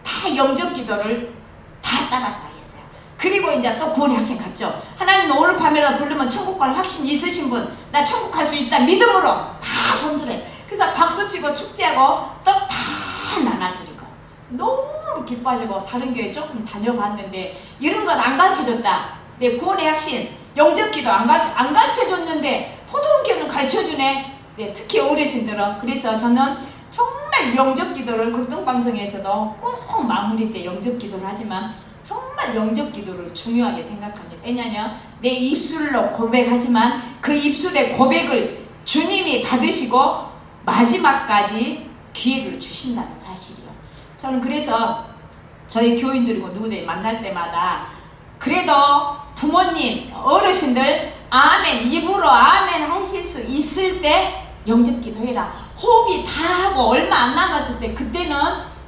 다 영접 기도를 다 따라서 하겠어요. 그리고 이제 또 구원의 확신 갔죠. 하나님 오늘 밤이라도 부르면 천국 갈 확신 있으신 분, 나 천국 갈 수 있다 믿음으로 다 손들어요. 그래서 박수치고 축제하고 떡 다 나눠드리고 너무 기뻐하시고 다른 교회 조금 다녀봤는데 이런 건 안 가르쳐줬다. 네, 구원의 확신, 영접기도 안 가르쳐줬는데 포도원교는 가르쳐주네. 네, 특히 어르신들은. 그래서 저는 정말 영접기도를 극동방송에서도 꼭 마무리 때 영접기도를 하지만 정말 영접기도를 중요하게 생각합니다. 왜냐하면 내 입술로 고백하지만 그 입술의 고백을 주님이 받으시고 마지막까지 기회를 주신다는 사실이요. 저는 그래서 저희 교인들이고 누구들 만날 때마다 그래도 부모님, 어르신들 아멘, 입으로 아멘 하실 수 있을 때 영접기도 해라. 호흡이 다 하고 얼마 안 남았을 때 그때는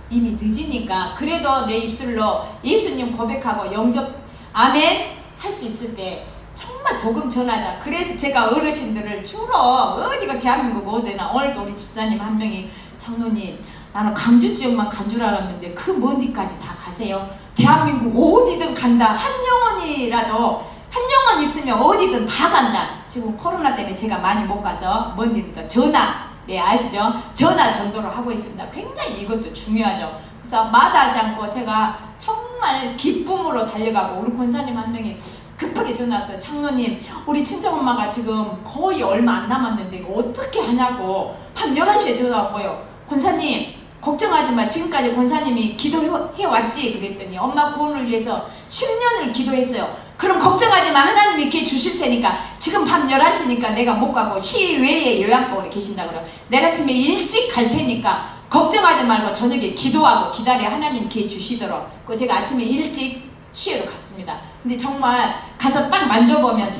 이미 늦으니까 그래도 내 입술로 예수님 고백하고 영접 아멘 할 수 있을 때 정말 복음 전하자. 그래서 제가 어르신들을 주로 어디가 대한민국 어디나 오늘도 우리 집사님 한 명이 장로님 나는 강주 지역만 간 줄 알았는데 그 먼 데까지 다 가세요. 대한민국 어디든 간다. 한 영혼이라도 한 영혼 있으면 어디든 다 간다. 지금 코로나 때문에 제가 많이 못 가서 먼 데니까 전화, 네 아시죠? 전화 전도를 하고 있습니다. 굉장히 이것도 중요하죠. 그래서 마다하지 않고 제가 정말 기쁨으로 달려가고 우리 권사님 한 명이 급하게 전화 왔어요. 장로님 우리 친정엄마가 지금 거의 얼마 안 남았는데 이거 어떻게 하냐고 밤 11시에 전화 왔고요. 권사님 걱정하지 마. 지금까지 권사님이 기도해왔지. 그랬더니 엄마 구원을 위해서 10년을 기도했어요. 그럼 걱정하지 마. 하나님이 기회 주실 테니까 지금 밤 11시니까 내가 못 가고 시외에 요양병원에 계신다고 그래요. 내일 아침에 일찍 갈 테니까 걱정하지 말고 저녁에 기도하고 기다려. 하나님 기회 주시도록. 그 제가 아침에 일찍 시외로 갔습니다. 근데 정말 가서 딱 만져보면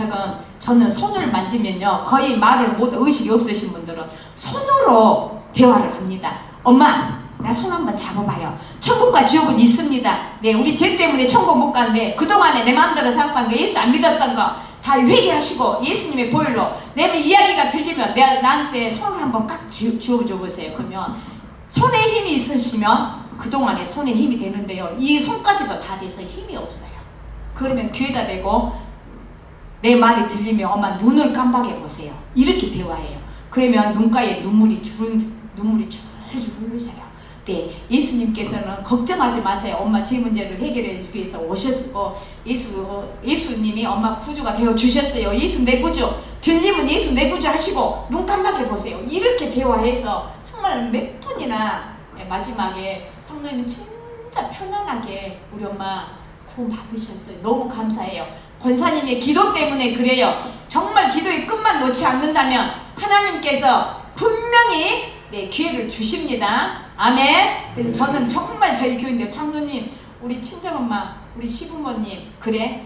저는 손을 만지면요 거의 말을 못 의식이 없으신 분들은 손으로 대화를 합니다. 엄마 나 손 한번 잡아봐요. 천국과 지옥은 있습니다. 네, 우리 죄 때문에 천국 못 갔는데 그동안에 내 마음대로 생각한 거 예수 안 믿었던 거 다 회개하시고 예수님의 보혈로 내 이야기가 들리면 나한테 손을 한번 깍 쥐어줘 보세요. 그러면 손에 힘이 있으시면 그동안에 손에 힘이 되는데요 이 손까지도 다 돼서 힘이 없어요. 그러면 귀에다 대고 내 말이 들리면 엄마 눈을 깜박해 보세요. 이렇게 대화해요. 그러면 눈가에 눈물이 줄줄 흐르셔요. 네, 예수님께서는 걱정하지 마세요. 엄마 제 문제를 해결해 주기 위해서 오셨고 예수님이 엄마 구주가 되어 주셨어요. 예수 내 구주. 들리면 예수 내 구주 하시고 눈 깜박해 보세요. 이렇게 대화해서 정말 몇 분이나 마지막에 장로님은 진짜 편안하게 우리 엄마 구원 받으셨어요. 너무 감사해요. 권사님의 기도 때문에 그래요. 정말 기도의 끝만 놓지 않는다면 하나님께서 분명히 기회를 주십니다. 아멘. 그래서 저는 정말 저희 교인들 장로님 우리 친정엄마 우리 시부모님 그래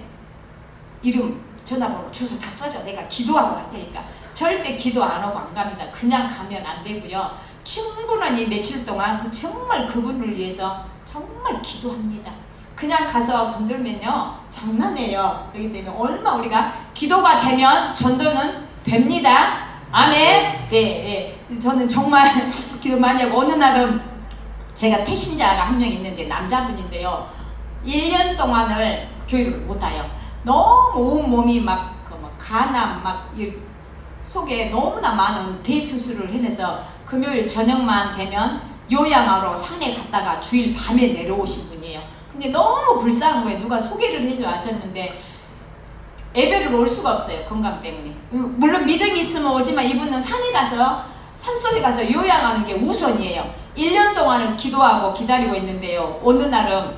이름 전화번호 주소 다 써줘. 내가 기도하고 갈 테니까 절대 기도 안 하고 안 갑니다. 그냥 가면 안 되고요. 충분히 며칠 동안 정말 그분을 위해서 정말 기도합니다. 그냥 가서 건들면요 장난해요. 그렇기 때문에 얼마 우리가 기도가 되면 전도는 됩니다. 아멘. 네. 저는 정말 기도 많이 하고 어느 날은 제가 태신자가 한 명 있는데 남자분인데요 1년 동안을 교육을 못 와요. 너무 온몸이 간암 속에 너무나 많은 대수술을 해내서 금요일 저녁만 되면 요양하러 산에 갔다가 주일 밤에 내려오신 분이에요. 근데 너무 불쌍한 거예요. 누가 소개를 해줘 하셨는데 예배를 올 수가 없어요. 건강 때문에. 물론 믿음이 있으면 오지만 이분은 산에 가서 산속에 가서 요양하는 게 우선이에요. 1년 동안을 기도하고 기다리고 있는데요. 어느 날은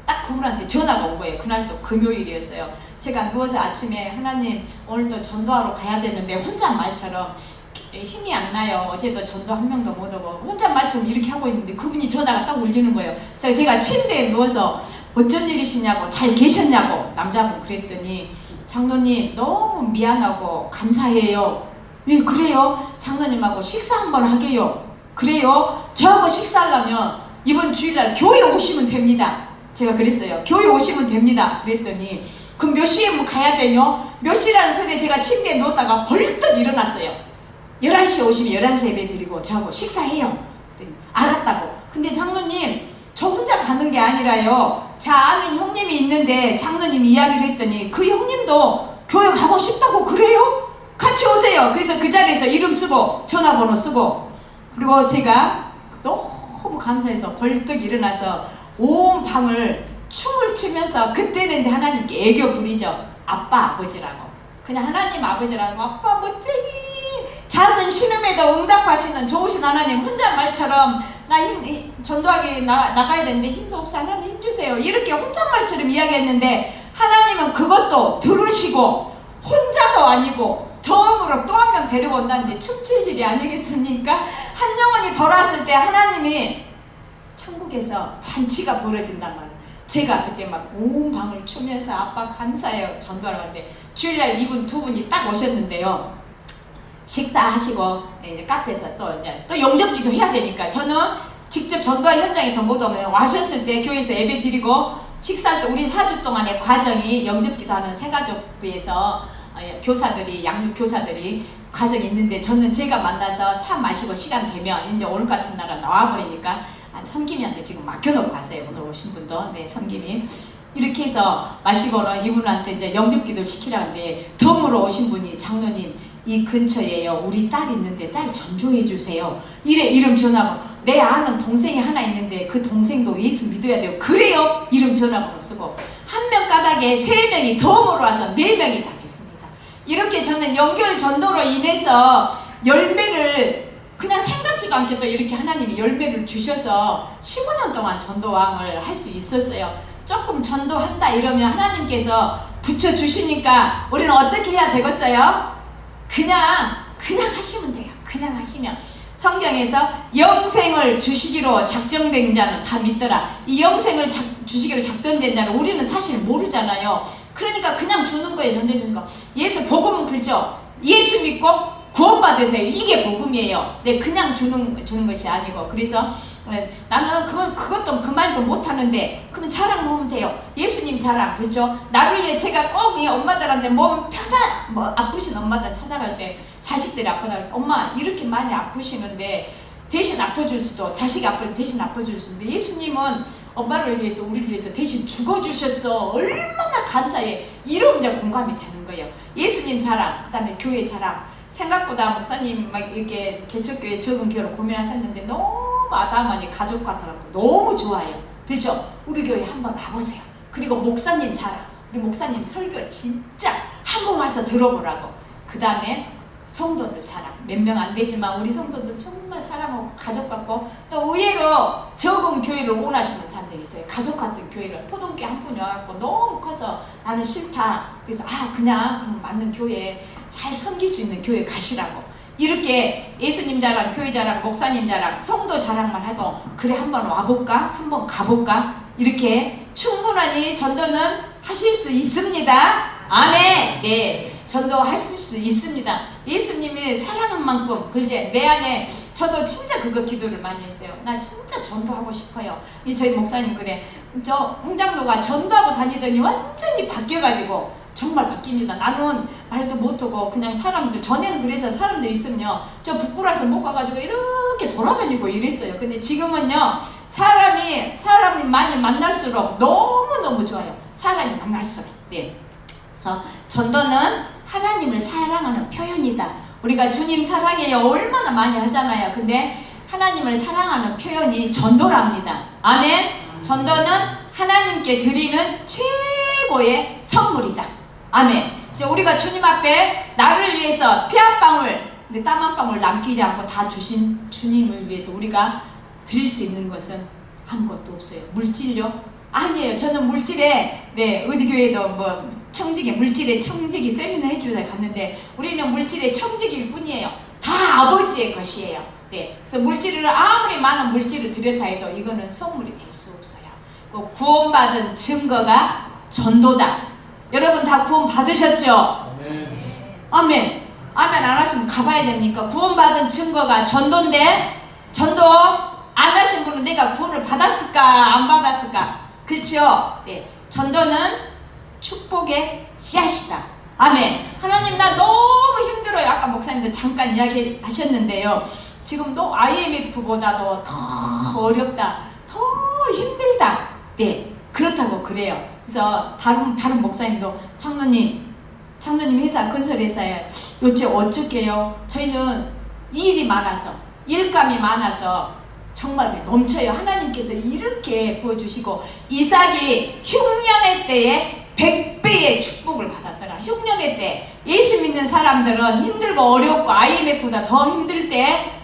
딱 그분한테 전화가 온 거예요. 그날도 금요일이었어요. 제가 누워서 아침에 하나님 오늘도 전도하러 가야 되는데 혼잣말처럼 힘이 안 나요. 어제도 전도 한 명도 못 오고 혼잣말처럼 이렇게 하고 있는데 그분이 전화가 딱 울리는 거예요. 그래서 제가 침대에 누워서 어쩐 일이시냐고 잘 계셨냐고 남자분 그랬더니 장로님 너무 미안하고 감사해요. 예 그래요? 장로님하고 식사 한번 하게요. 그래요? 저하고 식사하려면 이번 주일날 교회 오시면 됩니다. 제가 그랬어요. 교회 오시면 됩니다. 그랬더니 그럼 몇 시에 뭐 가야 되뇨? 몇 시라는 소리에 제가 침대에 누웠다가 벌떡 일어났어요. 11시에 오시면 11시에 예배 드리고 저하고 식사해요. 그랬더니 알았다고. 근데 장로님 저 혼자 가는 게 아니라요. 자 아는 형님이 있는데 장로님 이야기를 했더니 그 형님도 교회 가고 싶다고 그래요? 같이 오세요. 그래서 그 자리에서 이름 쓰고 전화번호 쓰고 그리고 제가 너무 감사해서 벌떡 일어나서 온 방을 춤을 추면서 그때는 이제 하나님께 애교 부리죠. 아빠 아버지라고. 그냥 하나님 아버지라고 아빠 멋쟁이 작은 신음에도 응답하시는 좋으신 하나님 혼잣말처럼 나 전도하기 나가야 되는데 힘도 없어 하나님 힘주세요. 이렇게 혼잣말처럼 이야기했는데 하나님은 그것도 들으시고 혼자도 아니고 덤으로 또 한 명 데리고 온다는데 춤출 일이 아니겠습니까? 한 영혼이 돌아왔을 때 하나님이 천국에서 잔치가 벌어진단 말이에요. 제가 그때 막 온 방을 추면서 아빠 감사해요 전도하러 갔는데 주일날 이분 두 분이 딱 오셨는데요. 식사하시고 이제 카페에서 또 영접기도 해야 되니까 저는 직접 전도와 현장에서 못 오면 와셨을 때 교회에서 예배 드리고 식사할 때 우리 4주 동안의 과정이 영접기도 하는 새가족부에서 교사들이 양육 교사들이 과정이 있는데 저는 제가 만나서 차 마시고 시간 되면 이제 오늘 같은 날은 나와버리니까 섬김이한테 지금 맡겨놓고 갔어요. 오늘 오신 분도 네 섬김이 이렇게 해서 마시고는 이분한테 이제 영접기도를 시키라는데 덤으로 오신 분이 장로님 이 근처에요 우리 딸 있는데 딸 전조해 주세요. 이래 이름 전화번호 내 아는 동생이 하나 있는데 그 동생도 예수 믿어야 돼요. 그래요? 이름 전화번호 쓰고 한 명 까닭에 3명이 덤으로 와서 4명이 다 됐습니다. 이렇게 저는 연결 전도로 인해서 열매를 그냥 생각지도 않게 또 이렇게 하나님이 열매를 주셔서 15년 동안 전도왕을 할 수 있었어요. 조금 전도한다 이러면 하나님께서 붙여주시니까 우리는 어떻게 해야 되겠어요? 그냥 하시면 돼요. 그냥 하시면 성경에서 영생을 주시기로 작정된 자는 다 믿더라. 이 영생을 주시기로 작정된 자는 우리는 사실 모르잖아요. 그러니까 그냥 주는 거예요. 전해주는 거. 예수 복음은 그렇죠. 예수 믿고 구원받으세요. 이게 복음이에요. 네, 그냥 주는 것이 아니고. 그래서 나는 그것도 그 말도 못하는데 그러면 자랑 하면 돼요. 예수님 자랑. 그렇죠? 나를 위해 제가 꼭 이 엄마들한테 몸 아프신 엄마들 찾아갈 때 자식들이 아프다 엄마 이렇게 많이 아프시는데 대신 아파줄 수도 자식이 아플 대신 아파줄 수도 있는데 예수님은 엄마를 위해서 우리를 위해서 대신 죽어주셨어. 얼마나 감사해. 이러면 이제 공감이 되는 거예요. 예수님 자랑 그 다음에 교회 자랑. 생각보다 목사님 막 이렇게 개척교회 적은 교회로 고민하셨는데 너무 아담하니 가족 같아갖고 너무 좋아요. 그렇죠? 우리 교회 한번 와보세요. 그리고 목사님 자랑. 우리 목사님 설교 진짜 한번 와서 들어보라고. 그 다음에 성도들 자랑. 몇 명 안 되지만 우리 성도들 정말 사랑하고 가족 같고 또 의외로 적은 교회를 원하시는 사람들이 있어요. 가족 같은 교회를 포동교회 한 분이 와갖고 너무 커서 나는 싫다. 그래서 그냥 맞는 교회 잘 섬길 수 있는 교회 가시라고. 이렇게 예수님 자랑, 교회 자랑, 목사님 자랑, 성도 자랑만 해도 그래 한번 와볼까? 한번 가볼까? 이렇게 충분하니 전도는 하실 수 있습니다. 아멘. 네. 전도하실 수 있습니다. 예수님이 사랑한 만큼 그제 내 안에 저도 진짜 그거 기도를 많이 했어요. 나 진짜 전도하고 싶어요. 저희 목사님 그래. 저 홍장로가 전도하고 다니더니 완전히 바뀌어가지고 정말 바뀝니다. 나는 말도 못하고 그냥 사람들 전에는 그래서 사람들 있으면요 저 부끄러워서 못 가가지고 이렇게 돌아다니고 이랬어요. 근데 지금은요 사람을 많이 만날수록 너무너무 좋아요. 사람이 만날수록. 네. 그래서 전도는 하나님을 사랑하는 표현이다. 우리가 주님 사랑해요 얼마나 많이 하잖아요. 근데 하나님을 사랑하는 표현이 전도랍니다. 아멘. 전도는 하나님께 드리는 최고의 선물이다. 아멘. 이제 우리가 주님 앞에 나를 위해서 피 한 방울 근데 땀 한 방울 남기지 않고 다 주신 주님을 위해서 우리가 드릴 수 있는 것은 아무것도 없어요. 물질요? 아니에요. 저는 물질에 어디 교회도 뭐 청지기 물질의 청지기 세미나 해주다 갔는데 우리는 물질의 청지기일 뿐이에요. 다 아버지의 것이에요. 그래서 물질을 아무리 많은 물질을 드렸다 해도 이거는 선물이 될 수 없어요. 그 구원받은 증거가 전도다. 여러분 다 구원 받으셨죠? 아멘. 아멘. 아멘 안 하시면 가봐야 됩니까? 구원받은 증거가 전도인데 전도 안 하신 분은 내가 구원을 받았을까 안 받았을까? 그렇죠? 전도는 축복의 씨앗이다. 아멘. 하나님 나 너무 힘들어요. 아까 목사님들 잠깐 이야기하셨는데요. 지금도 IMF보다도 더 어렵다. 더 힘들다. 그렇다고 그래요. 그래서 다른 목사님도 장로님 회사 건설회사에 요새 어쩌게요? 저희는 일이 많아서 일감이 많아서 정말 넘쳐요. 하나님께서 이렇게 부어주시고 이삭이 흉년의 때에 100배의 축복을 받았더라. 흉년의 때 예수 믿는 사람들은 힘들고 어렵고 IMF보다 더 힘들 때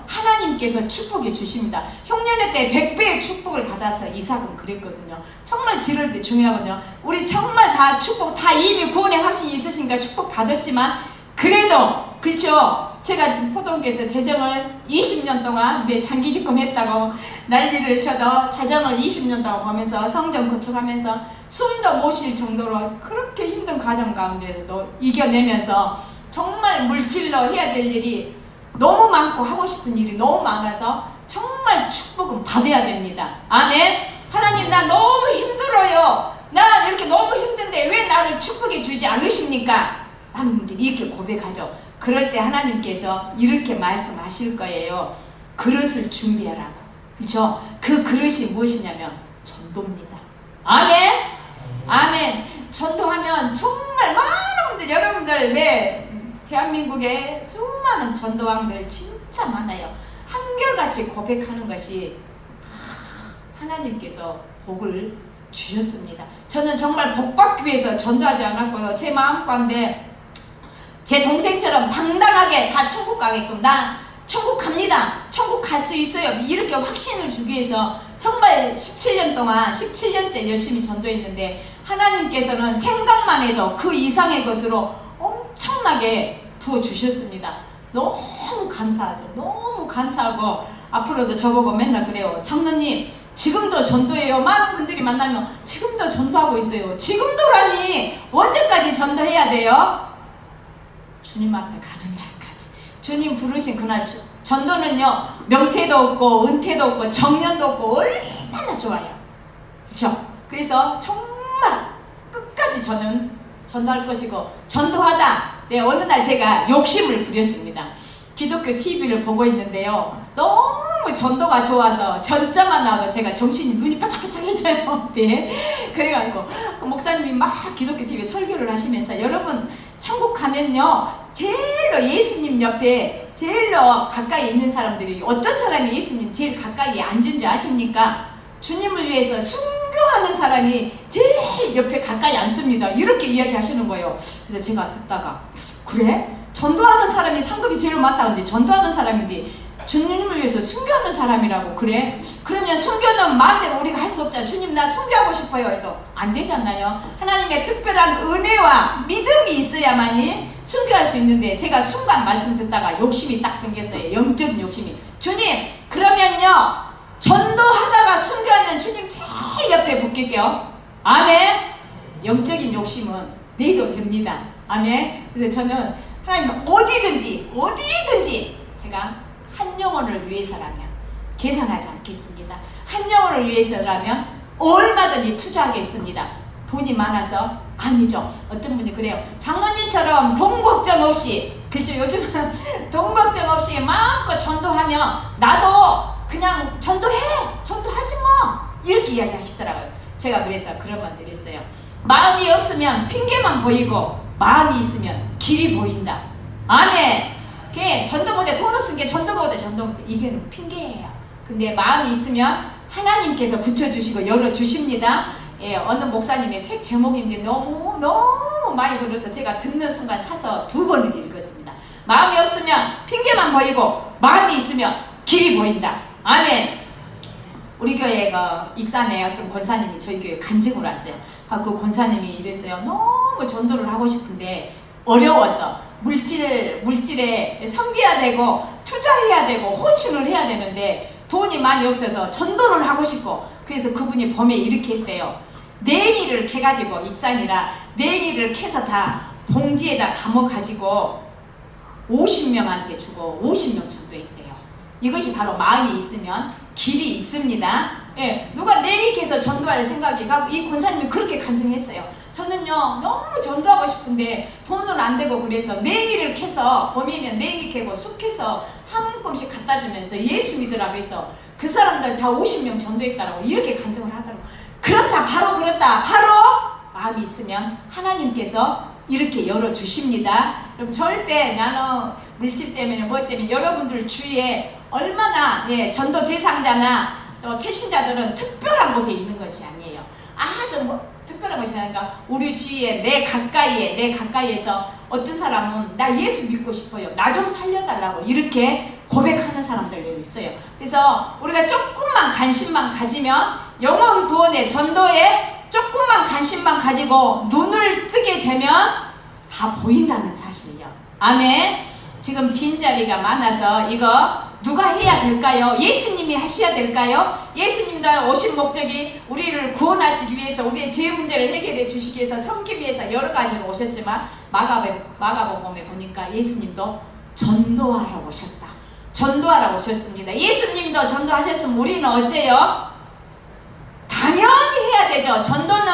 하나님께서 축복해 주십니다. 흉년의 때 100배의 축복을 받아서 이삭은 그랬거든요. 정말 지를 때 중요하거든요. 우리 정말 다 축복 다 이미 구원의 확신이 있으시니까 축복 받았지만 그래도 그렇죠. 제가 포동께서 재정을 20년 동안 장기 집권했다고 난리를 쳐도 재정을 20년 동안 보면서 성전 건축하면서 숨도 못 쉴 정도로 그렇게 힘든 과정 가운데도 이겨내면서 정말 물질로 해야 될 일이 너무 많고 하고 싶은 일이 너무 많아서 정말 축복은 받아야 됩니다. 아멘. 하나님 나 너무 힘들어요. 나 이렇게 너무 힘든데 왜 나를 축복해 주지 않으십니까? 많은 분들이 이렇게 고백하죠. 그럴 때 하나님께서 이렇게 말씀하실 거예요. 그릇을 준비하라고. 그렇죠? 그 그릇이 무엇이냐면 전도입니다. 아멘. 아멘. 전도하면 정말 많은 분들 여러분들 대한민국에 수많은 전도왕들 진짜 많아요. 한결같이 고백하는 것이 하나님께서 복을 주셨습니다. 저는 정말 복받기 위해서 전도하지 않았고요. 제 마음가운데 제 동생처럼 당당하게 다 천국 가게끔 나 천국 갑니다. 천국 갈 수 있어요. 이렇게 확신을 주기 위해서 정말 17년 동안 17년째 열심히 전도했는데 하나님께서는 생각만 해도 그 이상의 것으로 엄청나게 부어주셨습니다. 너무 감사하죠. 너무 감사하고 앞으로도 저보고 맨날 그래요. 장로님 지금도 전도해요. 많은 분들이 만나면 지금도 전도하고 있어요. 지금도라니 언제까지 전도해야 돼요? 주님 앞에 가는 날까지. 주님 부르신 그날 전도는요 명태도 없고 은퇴도 없고 정년도 없고 얼마나 좋아요. 그렇죠? 그래서 정말 끝까지 저는 전도할 것이고 전도하다 어느 날 제가 욕심을 부렸습니다. 기독교 TV를 보고 있는데요. 너무 전도가 좋아서 전자만 나와도 제가 정신이 눈이 바짝바짝해져요. 그래가지고 그 목사님이 막 기독교 TV 설교를 하시면서 여러분 천국 가면요 제일로 예수님 옆에 제일로 가까이 있는 사람들이 어떤 사람이 예수님 제일 가까이 앉은 줄 아십니까? 주님을 위해서 순교하는 사람이 제일 옆에 가까이 앉습니다. 이렇게 이야기하시는 거예요. 그래서 제가 듣다가 그래? 전도하는 사람이 상급이 제일 많다는데 전도하는 사람인데 주님을 위해서 순교하는 사람이라고 그래? 그러면 순교는 마음대로 우리가 할 수 없잖아. 주님 나 순교하고 싶어요 해도 안 되잖아요. 하나님의 특별한 은혜와 믿음이 있어야만이 순교할 수 있는데 제가 순간 말씀 듣다가 욕심이 딱 생겼어요. 영적인 욕심이. 주님 그러면요 전도하다가 순교하면 주님 제일 옆에 붙길게요. 아멘. 영적인 욕심은 내도 됩니다. 아멘. 그래서 저는 하나님 어디든지 제가 한 영혼을 위해서라면 계산하지 않겠습니다. 한 영혼을 위해서라면 얼마든지 투자하겠습니다. 돈이 많아서 아니죠. 어떤 분이 그래요. 장로님처럼 돈 걱정 없이 그렇죠. 요즘은 돈 걱정 없이 마음껏 전도하면 나도 그냥 전도하지 뭐 이렇게 이야기하시더라고요. 제가 그래서 그런 말 드렸어요. 마음이 없으면 핑계만 보이고 마음이 있으면 길이 보인다. 아멘. 전도 못해 돈 없은 게 전도 못해 이게 핑계예요. 근데 마음이 있으면 하나님께서 붙여주시고 열어주십니다. 어느 목사님의 책 제목인데 너무 많이 들어서 제가 듣는 순간 사서 2번을 읽었습니다. 마음이 없으면 핑계만 보이고 마음이 있으면 길이 보인다. 아멘. 우리 교회 익산에 어떤 권사님이 저희 교회 간증을 왔어요. 그 권사님이 이랬어요. 너무 전도를 하고 싶은데 어려워서 물질에 섬겨야 되고 투자해야 되고 헌신을 해야 되는데 돈이 많이 없어서 전도를 하고 싶고, 그래서 그분이 봄에 이렇게 했대요. 냉이를 캐가지고, 익산이라 냉이를 캐서 다 봉지에다 담아가지고 50명한테 주고 50명 전도했대요. 이것이 바로 마음이 있으면 길이 있습니다. 예, 누가 냉이 캐서 전도할 생각이 가고, 이 권사님이 그렇게 간증했어요. 저는요 너무 전도하고 싶은데 돈은 안 되고, 그래서 냉이를 캐서 봄이면 냉이 캐고 쑥 캐서 한 움큼씩 갖다 주면서 예수 믿으라고 해서 그 사람들 다 50명 전도했다라고 이렇게 간증을 하더라고. 그렇다, 바로 그렇다. 바로 마음이 있으면 하나님께서 이렇게 열어주십니다. 여러분, 절대 나는 물질 때문에 뭐 때문에 여러분들 주위에 얼마나 전도 대상자나 또 태신자들은 특별한 곳에 있는 것이 아니에요. 아주 특별한 것이 아니라 우리 주위에 내 가까이에서 어떤 사람은 나 예수 믿고 싶어요, 나 좀 살려달라고 이렇게 고백하는 사람들도 있어요. 그래서 우리가 조금만 관심만 가지면, 영혼 구원에 전도에 조금만 관심만 가지고 눈을 뜨게 되면 다 보인다는 사실이요. 아멘. 지금 빈자리가 많아서 이거 누가 해야 될까요? 예수님이 하셔야 될까요? 예수님도 오신 목적이 우리를 구원하시기 위해서, 우리의 죄 문제를 해결해 주시기 위해서, 섬기기 위해서 여러 가지로 오셨지만, 마가복음에 보니까 예수님도 전도하러 오셨다. 전도하러 오셨습니다. 예수님도 전도하셨으면 우리는 어째요? 당연히 해야 되죠. 전도는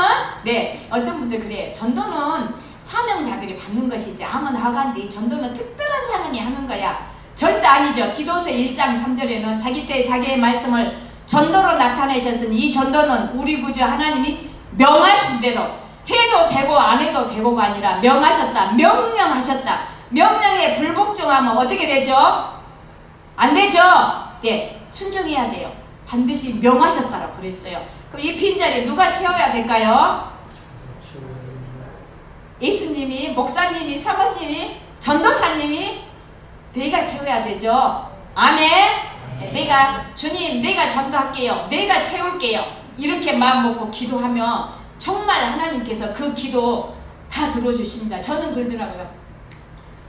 어떤 분들 그래요. 전도는 사명자들이 받는 것이지 아무나 하간데 전도는 특별한 사람이 하는 거야. 절대 아니죠. 디도서 1장 3절에는 자기 때 자기의 말씀을 전도로 나타내셨으니 이 전도는 우리 구주 하나님이 명하신 대로 해도 되고 안 해도 되고가 아니라 명하셨다. 명령하셨다. 명령에 불복종하면 어떻게 되죠? 안 되죠? 순종해야 돼요. 반드시 명하셨다라고 그랬어요. 그럼 이 빈자리 누가 채워야 될까요? 예수님이, 목사님이, 사모님이, 전도사님이 내가 채워야 되죠. 아멘. 주님 내가 전도할게요, 내가 채울게요, 이렇게 마음 먹고 기도하면 정말 하나님께서 그 기도 다 들어주십니다. 저는 그러더라고요.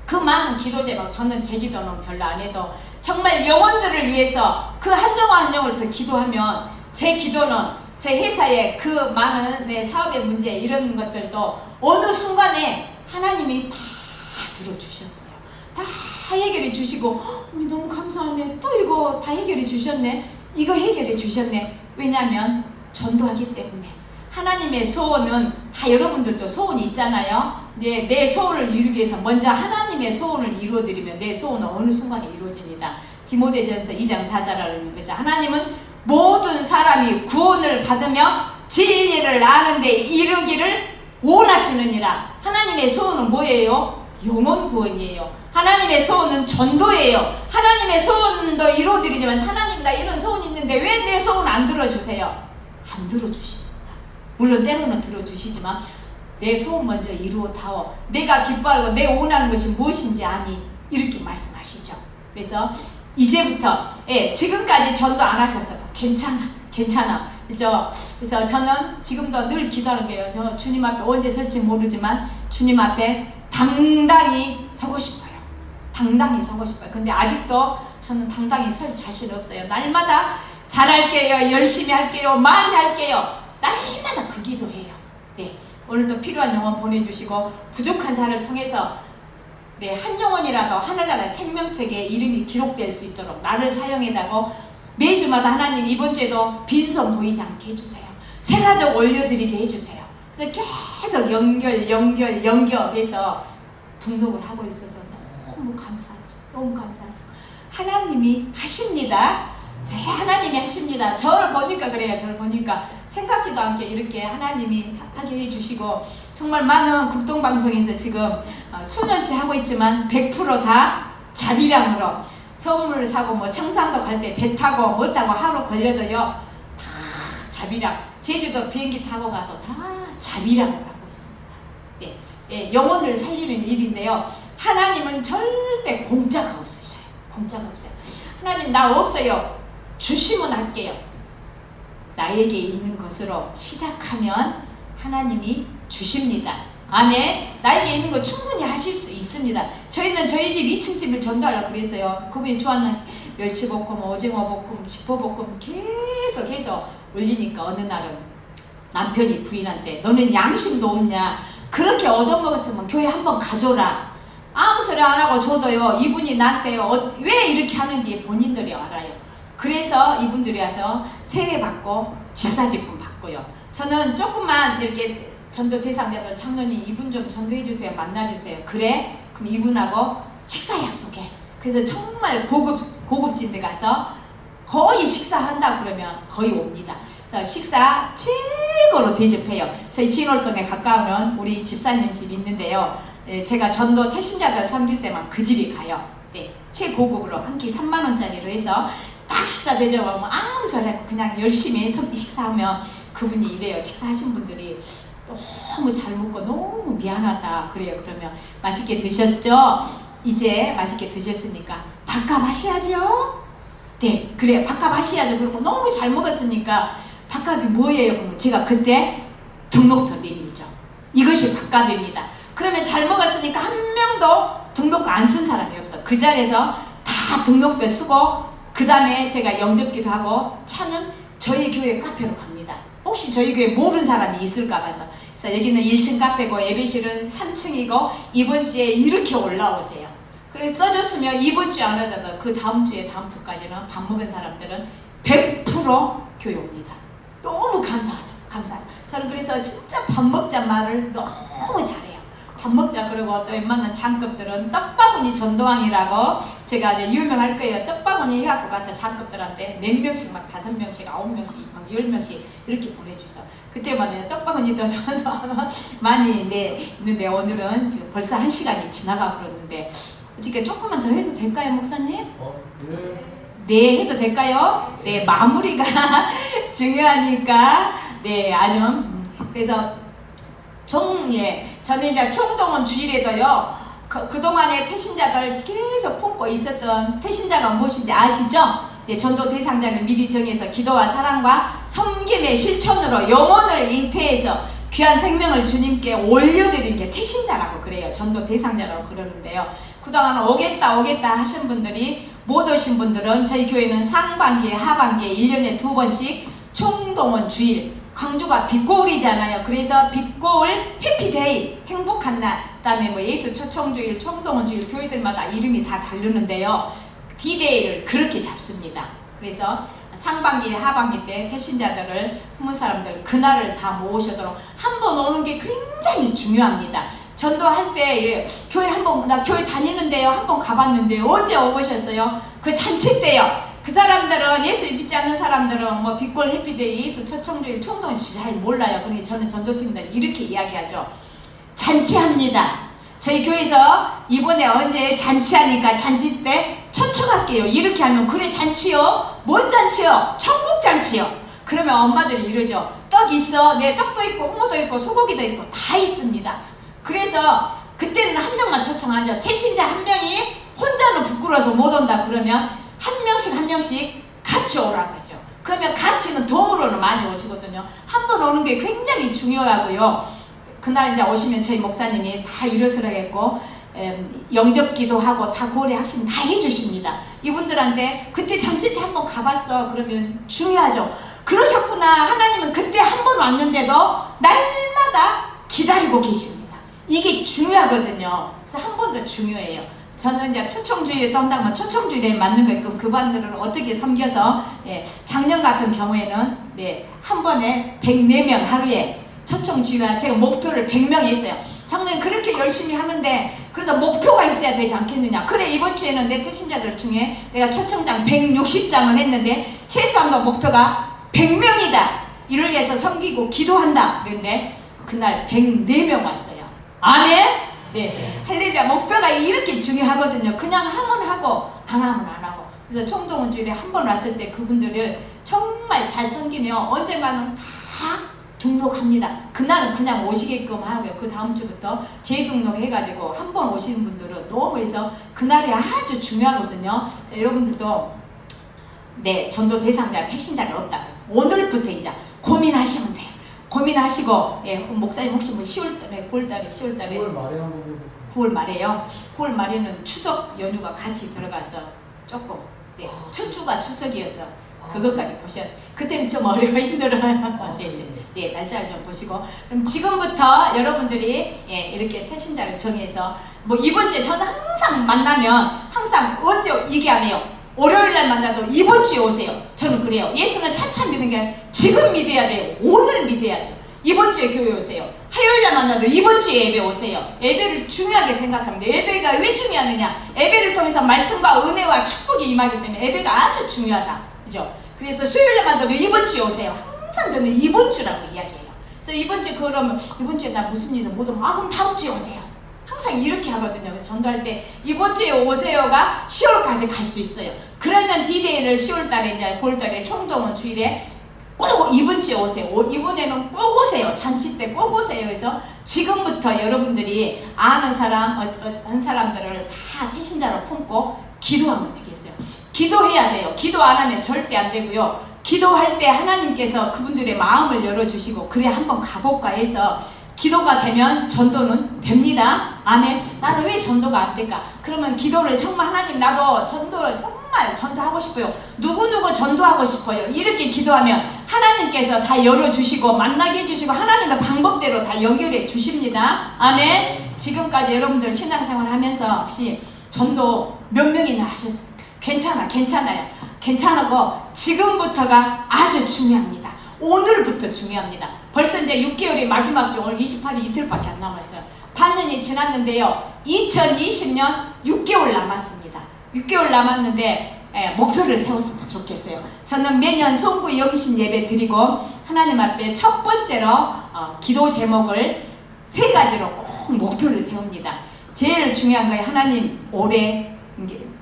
그 많은 기도 제목, 저는 제 기도는 별로 안 해도 정말 영혼들을 위해서 그 한 영혼 한 영혼에서 기도하면, 제 기도는 제 회사의 그 많은 사업의 문제 이런 것들도 어느 순간에 하나님이 다 들어주셨어요. 다 해결해 주시고, 너무 감사하네, 또 이거 다 해결해 주셨네, 이거 해결해 주셨네. 왜냐하면 전도하기 때문에. 하나님의 소원은 다, 여러분들도 소원이 있잖아요. 내 소원을 이루기 위해서 먼저 하나님의 소원을 이루어드리면 내 소원은 어느 순간에 이루어집니다. 디모데전서 2장 4절이라는 거죠. 하나님은 모든 사람이 구원을 받으며 진리를 아는데 이르기를 원하시느니라. 하나님의 소원은 뭐예요? 영혼 구원이에요. 하나님의 소원은 전도예요. 하나님의 소원도 이루어드리지만, 하나님 나 이런 소원이 있는데 왜 내 소원 안 들어주세요? 안 들어주십니다. 물론 때로는 들어주시지만 내 소원 먼저 이루어다오. 내가 기뻐하고 내 원하는 것이 무엇인지 아니, 이렇게 말씀하시죠. 그래서 이제부터 지금까지 전도 안 하셔서 괜찮아. 그래서 저는 지금도 늘 기도하는 거예요. 저 주님 앞에 언제 설지 모르지만 주님 앞에 당당히 서고 싶어요. 당당히 서고 싶어요. 근데 아직도 저는 당당히 설 자신 없어요. 날마다 잘할게요, 열심히 할게요, 많이 할게요, 날마다 그 기도해요. 오늘도 필요한 영혼 보내주시고 부족한 자를 통해서 한 영혼이라도 하늘나라 생명책에 이름이 기록될 수 있도록 나를 사용해다고 매주마다 하나님 이번 주에도 빈손 보이지 않게 해주세요. 새가족 올려드리게 해주세요. 그래서 계속 연결해서 등록을 하고 있어서 너무 감사하죠. 너무 감사하죠. 하나님이 하십니다. 하나님이 하십니다. 저를 보니까 그래요. 저를 보니까 생각지도 않게 이렇게 하나님이 하게 해주시고, 정말 많은 극동방송에서 지금 수년째 하고 있지만 100% 다 자비량으로 선물을 사고 뭐 청산도 갈 때 배 타고 뭐 타고 하루 걸려도요 다 자비량, 제주도 비행기 타고 가도 다 자비량을 하고 있습니다. 영혼을 살리는 일인데요, 하나님은 절대 공짜가 없으셔요. 공짜가 없어요. 하나님 나 없어요. 주시면 할게요. 나에게 있는 것으로 시작하면 하나님이 주십니다. 아멘. 나에게 있는 거 충분히 하실 수 있습니다. 저희는 저희 집 2층 집을 전도하려고 그랬어요. 그분이 좋아하는 멸치볶음, 오징어볶음, 지포볶음 계속 올리니까 어느 날은 남편이 부인한테 너는 양심도 없냐? 그렇게 얻어먹었으면 교회 한번 가줘라. 아무 소리 안 하고 줘도요. 이분이 나한테 왜 이렇게 하는지 본인들이 알아요. 그래서 이분들이 와서 세례 받고 집사직분 받고요. 저는 조금만 이렇게 전도 대상자들 청년이 이분 좀 전도해 주세요. 만나주세요. 그래? 그럼 이분하고 식사 약속해. 그래서 정말 고급진 데 가서 거의 식사한다 그러면 거의 옵니다. 그래서 식사 최고로 대접해요. 저희 진월동에 가까운 우리 집사님 집 있는데요. 제가 전도 태신자들 섬길 때만 그 집이 가요. 네, 최고급으로 한 끼 3만 원짜리로 해서 딱 식사 대접하면 아무 소리 없고 그냥 열심히 식사하면 그분이 이래요. 식사하신 분들이 너무 잘 먹고 너무 미안하다 그래요. 그러면 맛있게 드셨죠? 이제 맛있게 드셨으니까 밥값 하셔야죠. 네, 그래 밥값 하셔야죠. 그리고 너무 잘 먹었으니까 밥값이 뭐예요? 그러면 제가 그때 등록표 내밀죠. 이것이 밥값입니다. 그러면 잘 먹었으니까 한 명도 등록표 안 쓴 사람이 없어. 그 자리에서 다 등록표 쓰고 그 다음에 제가 영접기도 하고 차는 저희 교회 카페로 갑니다. 혹시 저희 교회 모르는 사람이 있을까 봐서. 그래서 여기는 1층 카페고 예배실은 3층이고 이번 주에 이렇게 올라오세요. 그래서 써줬으면 이번 주에 안 하다가 그 다음 주에 다음 주까지는 밥 먹은 사람들은 100% 교회 옵니다. 너무 감사하죠. 감사하죠. 저는 그래서 진짜 밥 먹자 말을 너무 잘해요. 밥 먹자. 그러고 또 웬만한 장급들은 떡바구니 전도왕이라고 제가 이제 유명할 거예요. 떡바구니 해갖고 가서 장급들한테 몇 명씩 막 5명씩 9명씩 막 10명씩 이렇게 보내주세요. 그때만 떡바구니도 전도왕은 많이 있는데 오늘은 지금 벌써 1시간이 지나가 버렸는데 어떻게 조금만 더 해도 될까요, 목사님? 네, 해도 될까요? 네, 마무리가 중요하니까 네, 아주 그래서 저는 이제 총동원 주일에도요. 그동안에 태신자들 계속 품고 있었던 태신자가 무엇인지 아시죠? 네, 전도 대상자를 미리 정해서 기도와 사랑과 섬김의 실천으로 영혼을 잉태해서 귀한 생명을 주님께 올려드린 게 태신자라고 그래요. 전도 대상자라고 그러는데요. 그동안 오겠다 하신 분들이 못 오신 분들은 저희 교회는 상반기에 하반기에 1년에 2번씩 총동원 주일, 광주가 빛고울이잖아요. 그래서 빛고울 해피데이, 행복한 날, 그 다음에 뭐 예수 초청주일, 총동원주일 교회들마다 이름이 다 다르는데요. D-Day를 그렇게 잡습니다. 그래서 상반기, 하반기 때 태신자들을 품은 사람들 그날을 다 모으시도록 한 번 오는 게 굉장히 중요합니다. 전도할 때 교회 나 교회 다니는데요. 한 번 가봤는데요. 언제 오셨어요? 그 잔치 때요. 그 사람들은 예수 믿지 않는 사람들은 뭐 빛골 해피데이, 예수 초청주일, 총동원 잘 몰라요. 그러니 저는 전도팀들 이렇게 이야기하죠. 잔치합니다. 저희 교회에서 이번에 언제 잔치하니까 잔치 때 초청할게요. 이렇게 하면 그래 잔치요? 뭔 잔치요? 천국 잔치요. 그러면 엄마들이 이러죠. 떡 있어. 네, 떡도 있고 홍어도 있고 소고기도 있고 다 있습니다. 그래서 그때는 한 명만 초청하죠. 태신자 한 명이 혼자는 부끄러워서 못 온다 그러면 한 명씩 같이 오라고 하죠. 그러면 같이는 덤으로는 많이 오시거든요. 한 번 오는 게 굉장히 중요하고요. 그날 이제 오시면 저희 목사님이 다 일어서라겠고 영접기도 하고 다 고려하시면 다 해주십니다. 이분들한테 그때 잔치 때 한 번 가봤어 그러면 중요하죠. 그러셨구나. 하나님은 그때 한 번 왔는데도 날마다 기다리고 계십니다. 이게 중요하거든요. 그래서 한 번 더 중요해요. 저는 이제 초청주일에 떤다면 초청주일에 맞는 거 있고 그 반들을 어떻게 섬겨서 작년 같은 경우에는 한 번에 104명 하루에 초청주일에 제가 목표를 100명 했어요. 작년 그렇게 열심히 하는데 그래도 목표가 있어야 되지 않겠느냐. 그래 이번 주에는 내 태신자들 중에 내가 초청장 160장을 했는데 최소한도 목표가 100명이다. 이를 위해서 섬기고 기도한다. 그런데 그날 104명 왔어요. 아멘? 네, 할렐루야. 목표가 이렇게 중요하거든요. 그냥 하면 하고 안 하면 안 하고. 그래서 총동원 주일에 한 번 왔을 때 그분들을 정말 잘 섬기며 언젠가는 다 등록합니다. 그날은 그냥 오시게끔 하고요. 그 다음 주부터 재등록해가지고 한 번 오시는 분들은 너무 해서 그날이 아주 중요하거든요. 자, 여러분들도 네, 전도 대상자, 태신자가 없다. 오늘부터 이제 고민하시면 돼요. 고민하시고, 예, 목사님 혹시 뭐 10월달에, 9월달에, 10월달에 9월 말에 한번 해볼게요. 9월 말에요. 9월 말에는 추석 연휴가 같이 들어가서 조금, 네, 첫 주가 추석이어서 그것까지 보셔야 돼요. 그때는 좀 어려워 힘들어요. 네, 날짜를 좀 보시고. 그럼 지금부터 여러분들이 예, 이렇게 태신자를 정해서 뭐 이번 주에 저는 항상 만나면 항상 언제 이게 안 해요. 월요일 날 만나도 이번 주에 오세요. 저는 그래요. 예수는 차차 믿는 게 아니라 지금 믿어야 돼요. 오늘 믿어야 돼요. 이번 주에 교회 오세요. 화요일 날 만나도 이번 주에 예배 오세요. 예배를 중요하게 생각합니다. 예배가 왜 중요하느냐? 예배를 통해서 말씀과 은혜와 축복이 임하기 때문에 예배가 아주 중요하다. 그죠? 그래서 수요일 날 만나도 이번 주에 오세요. 항상 저는 이번 주라고 이야기해요. 그래서 이번 주에 그러면 이번 주에 나 무슨 일이 못 오면 그럼 다음 주에 오세요. 항상 이렇게 하거든요. 그래서 전도할 때 이번 주에 오세요가 10월까지 갈 수 있어요. 그러면 D-Day를 10월달에 이제 9월달에 총동원 주일에 꼭 이번 주에 오세요. 이번에는 꼭 오세요. 잔치 때 꼭 오세요. 그래서 지금부터 여러분들이 아는 사람, 한 사람들을 다 태신자로 품고 기도하면 되겠어요. 기도해야 돼요. 기도 안 하면 절대 안 되고요. 기도할 때 하나님께서 그분들의 마음을 열어주시고 그래 한번 가볼까 해서 기도가 되면 전도는 됩니다. 아멘. 나는 왜 전도가 안 될까? 그러면 기도를 정말 하나님 나도 전도를 정말 전도하고 싶어요. 누구누구 전도하고 싶어요. 이렇게 기도하면 하나님께서 다 열어주시고 만나게 해주시고 하나님의 방법대로 다 연결해 주십니다. 아멘. 지금까지 여러분들 신앙생활 하면서 혹시 전도 몇 명이나 하셨어요? 괜찮아요. 괜찮고 지금부터가 아주 중요합니다. 오늘부터 중요합니다. 벌써 이제 6개월이 마지막 주 오늘 28일 이틀밖에 안 남았어요. 반년이 지났는데요. 2020년 6개월 남았습니다. 6개월 남았는데 목표를 세웠으면 좋겠어요. 저는 매년 송구 영신 예배 드리고 하나님 앞에 첫 번째로 기도 제목을 3가지로 꼭 목표를 세웁니다. 제일 중요한 거예요. 하나님 올해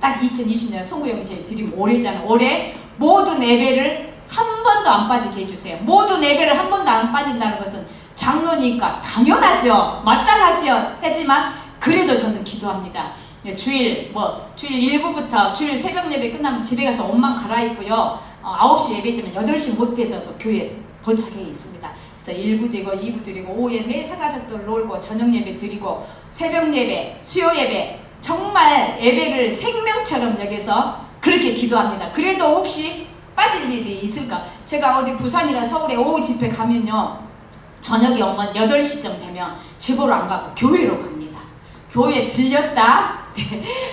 딱 2020년 송구 영신 드리면 올해잖아요. 올해 모든 예배를 한 번도 안 빠지게 해주세요. 모든 예배를 한 번도 안 빠진다는 것은 장로니까 당연하죠. 마땅하지요. 하지만 그래도 저는 기도합니다. 주일 1부부터 주일 새벽 예배 끝나면 집에 가서 옷만 갈아입고요. 9시 예배지만 8시 못해서 또 교회 도착해 있습니다. 그래서 1부 드리고 2부 드리고 오후에 내 사가족들 놀고 저녁 예배 드리고 새벽 예배, 수요 예배 정말 예배를 생명처럼 여겨서 그렇게 기도합니다. 그래도 혹시 빠질 일이 있을까? 제가 어디 부산이나 서울에 오후 집회 가면요. 저녁에 오면 8시쯤 되면 집으로 안 가고 교회로 갑니다. 교회 들렸다?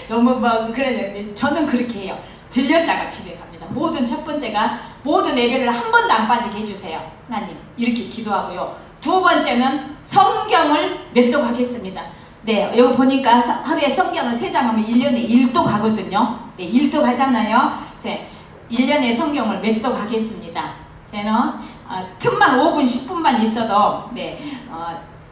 너무 그래요. 저는 그렇게 해요. 들렸다가 집에 갑니다. 첫 번째가 모든 예배를 한 번도 안 빠지게 해주세요. 하나님 이렇게 기도하고요. 두 번째는 성경을 맺도록하겠습니다. 네, 여기 보니까 하루에 성경을 3장 하면 1년에 1도 가거든요. 네, 1도 가잖아요. 이제 1년에 성경을 맺도록하겠습니다. 저는 틈만 5분, 10분만 있어도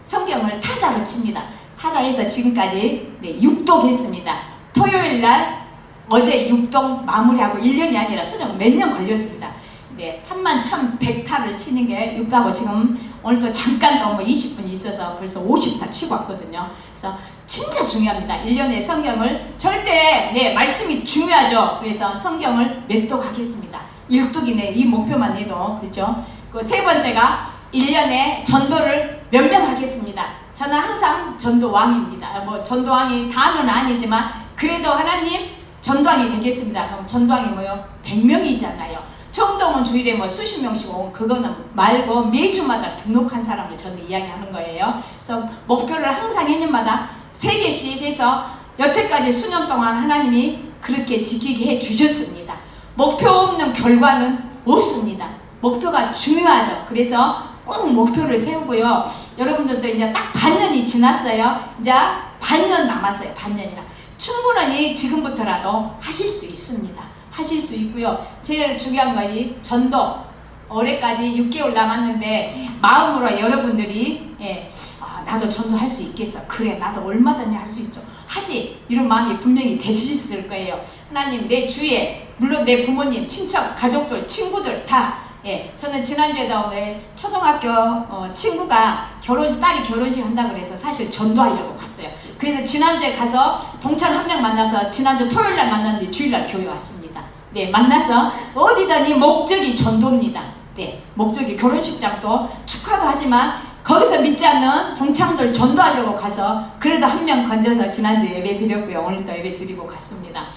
성경을 타자로 칩니다. 타자에서 지금까지 6독 했습니다. 토요일 날 어제 6독 마무리하고 1년이 아니라 수령 몇 년 걸렸습니다. 31,100타를 치는 게 6다고 지금 오늘 또 잠깐 또 20분 있어서 벌써 50타 치고 왔거든요. 그래서 진짜 중요합니다. 1년의 성경을 절대 말씀이 중요하죠. 그래서 성경을 맺도록하겠습니다. 1독이네 이 목표만 해도 그렇죠. 그 세 번째가 1년에 전도를 몇 명 하겠습니다. 저는 항상 전도왕입니다. 전도왕이 다는 아니지만 그래도 하나님 전도왕이 되겠습니다. 그럼 전도왕이 100명이잖아요. 총동원 주일에 수십 명씩 오고 그거는 말고 매주마다 등록한 사람을 저는 이야기하는 거예요. 그래서 목표를 항상 해년마다 3개씩 해서 여태까지 수년 동안 하나님이 그렇게 지키게 해주셨습니다. 목표 없는 결과는 없습니다. 목표가 중요하죠. 그래서 꼭 목표를 세우고요. 여러분들도 이제 딱 반년이 지났어요. 이제 반년 남았어요. 반년이라. 충분히 지금부터라도 하실 수 있습니다. 하실 수 있고요. 제일 중요한 건 전도. 올해까지 6개월 남았는데 마음으로 여러분들이 나도 전도할 수 있겠어. 그래 나도 얼마든지 할 수 있죠. 하지. 이런 마음이 분명히 되셨을 거예요. 하나님 내 주위에 물론 내 부모님, 친척, 가족들, 친구들 다 예, 저는 지난주에도 초등학교 친구가 딸이 결혼식 한다고 그래서 사실 전도하려고 갔어요. 그래서 지난주에 가서 동창 한 명 만나서 지난주 토요일날 만났는데 주일날 교회 왔습니다. 네, 만나서 어디더니 목적이 전도입니다. 네, 목적이 결혼식장도 축하도 하지만 거기서 믿지 않는 동창들 전도하려고 가서 그래도 한 명 건져서 지난주에 예배 드렸고요. 오늘도 예배 드리고 갔습니다.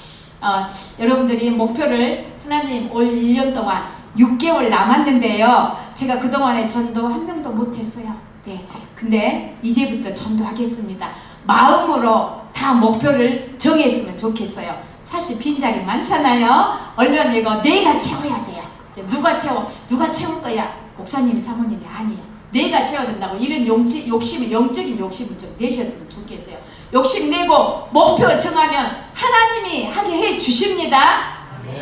여러분들이 목표를 하나님 올 1년 동안 6개월 남았는데요. 제가 그동안에 전도 한 명도 못했어요. 네, 근데 이제부터 전도하겠습니다. 마음으로 다 목표를 정했으면 좋겠어요. 사실 빈자리 많잖아요. 얼른 이거 내가 채워야 돼요. 누가 채울 거야? 목사님이 사모님이 아니에요. 내가 채워야 된다고. 이런 욕심이, 영적인 욕심을 좀 내셨으면 좋겠어요. 욕심 내고 목표 정하면 하나님이 하게 해 주십니다.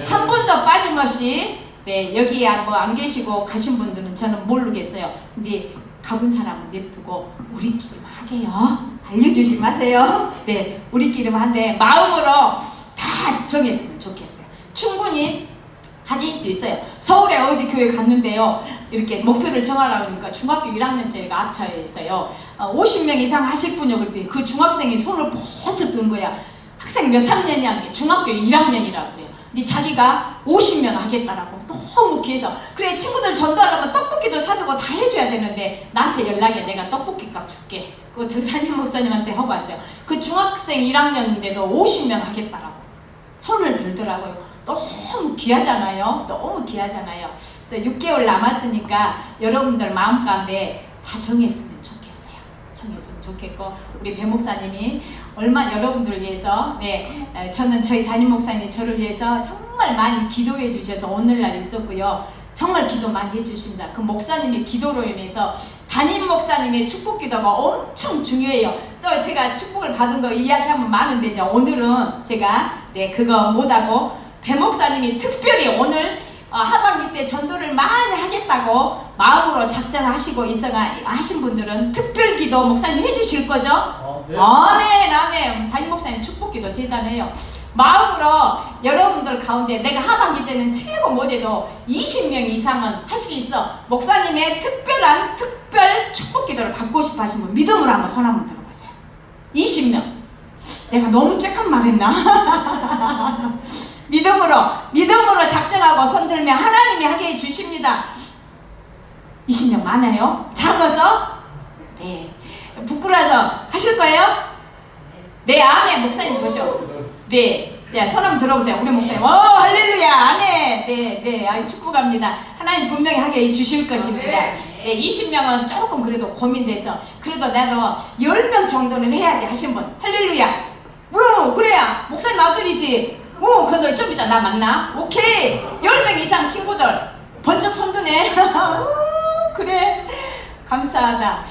한 분도 빠짐없이. 네, 여기 뭐 안 계시고 가신 분들은 저는 모르겠어요. 근데 가본 사람은 냅두고 우리끼리만 하게요. 알려주지 마세요. 네, 우리끼리만 한데 마음으로 다 정했으면 좋겠어요. 충분히 하실 수 있어요. 서울에 어디 교회 갔는데요. 이렇게 목표를 정하라고 하니까 중학교 1학년째가 앞차에 있어요. 50명 이상 하실 분이요. 그랬더니 그 중학생이 손을 번쩍 든 거야. 학생 몇 학년이야? 중학교 1학년이라고 그래요. 근데 자기가 50명 하겠다라고 너무 귀해서. 그래, 친구들 전도하려면 떡볶이도 사주고 다 해줘야 되는데 나한테 연락해. 내가 떡볶이 값 줄게. 그거 담임 목사님한테 하고 왔어요. 그 중학생 1학년인데도 50명 하겠다라고 손을 들더라고요. 너무 귀하잖아요. 너무 귀하잖아요. 그래서 6개월 남았으니까 여러분들 마음 가운데 다 정했으면 좋겠어요. 정했으면 좋겠고, 우리 배 목사님이 얼마 여러분들을 위해서, 네, 저는 저희 담임 목사님이 저를 위해서 정말 많이 기도해 주셔서 오늘날 있었고요. 정말 기도 많이 해주신다. 그 목사님의 기도로 인해서 담임 목사님의 축복 기도가 엄청 중요해요. 또 제가 축복을 받은 거 이야기하면 많은데 이제 오늘은 제가 그거 못하고 배 목사님이 특별히 오늘 하반기 때 전도를 많이 하겠다고 마음으로 작정하시고 하신 분들은 특별 기도 목사님 해주실 거죠? 네. 아멘, 아멘. 담임 목사님 축복 기도 대단해요. 마음으로 여러분들 가운데 내가 하반기 때는 최고 못해도 20명 이상은 할 수 있어. 목사님의 특별 축복 기도를 받고 싶어 하신 분 믿음으로 한번 손 한번 들어보세요. 20명. 내가 너무 쬐끔 말했나? 믿음으로 작정하고 손들면 하나님이 하게 해주십니다. 20명 많아요? 작아서? 네. 부끄러워서 하실 거예요? 네, 아멘. 목사님 보셔. 네. 자, 손 한번 들어보세요. 우리 목사님. 할렐루야. 아멘. 네. 축복합니다. 하나님 분명히 하게 해주실 것입니다. 네, 20명은 조금 그래도 고민돼서 그래도 나도 10명 정도는 해야지 하신 분. 할렐루야. 그래야 목사님 아들이지. 근데 좀 이따 나 만나? 오케이. 10명 이상 친구들 번쩍 손 드네. 그래. 감사하다.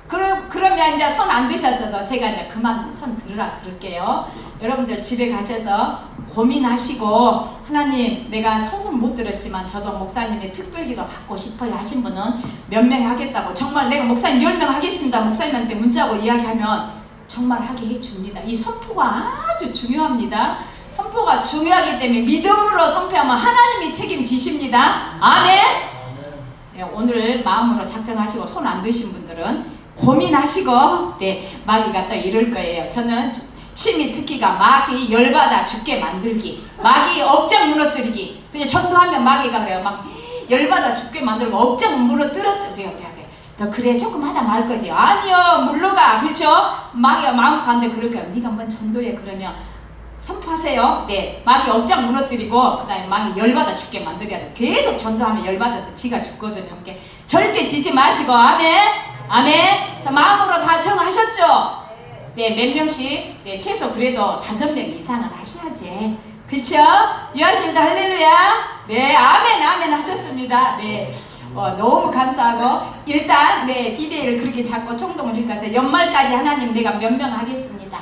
그러면 이제 손 안 드셨어도 제가 이제 그만 손 들으라 그럴게요. 여러분들 집에 가셔서 고민하시고, 하나님 내가 손은 못 들었지만 저도 목사님의 특별기도 받고 싶어요 하신 분은 몇 명 하겠다고, 정말 내가 목사님 10명 하겠습니다 목사님한테 문자하고 이야기하면 정말 하게 해줍니다. 이 선포가 아주 중요합니다. 선포가 중요하기 때문에 믿음으로 선포하면 하나님이 책임지십니다. 아멘. 네, 오늘 마음으로 작정하시고 손 안 드신 분들은 고민하시고, 네, 마귀가 또 이럴 거예요. 저는 취미 특기가 마귀 열받아 죽게 만들기, 마귀 억장 무너뜨리기. 그냥 전도하면 마귀가 그래요. 막 열받아 죽게 만들고 억장 무너뜨려야 돼. 너 그래 조금 하다 말 거지? 아니요, 물러가. 그렇죠? 마귀가 마음 가운데 그럴 거예요. 네가 한번 전도해. 그러면 선포하세요. 네, 마귀 억장 무너뜨리고 그 다음에 마귀 열받아 죽게 만들어야 돼. 계속 전도하면 열받아서 지가 죽거든요. 그러니까 절대 지지 마시고. 아멘. 아멘. 자, 마음으로 다 정하셨죠? 네, 몇 명씩, 네, 최소 그래도 5명 이상은 하셔야지. 그렇죠? 유하실도 할렐루야. 네, 아멘 하셨습니다. 네, 너무 감사하고, 일단 네, 디데이를 그렇게 잡고 총동을 주니까 연말까지 하나님 내가 몇 명 하겠습니다.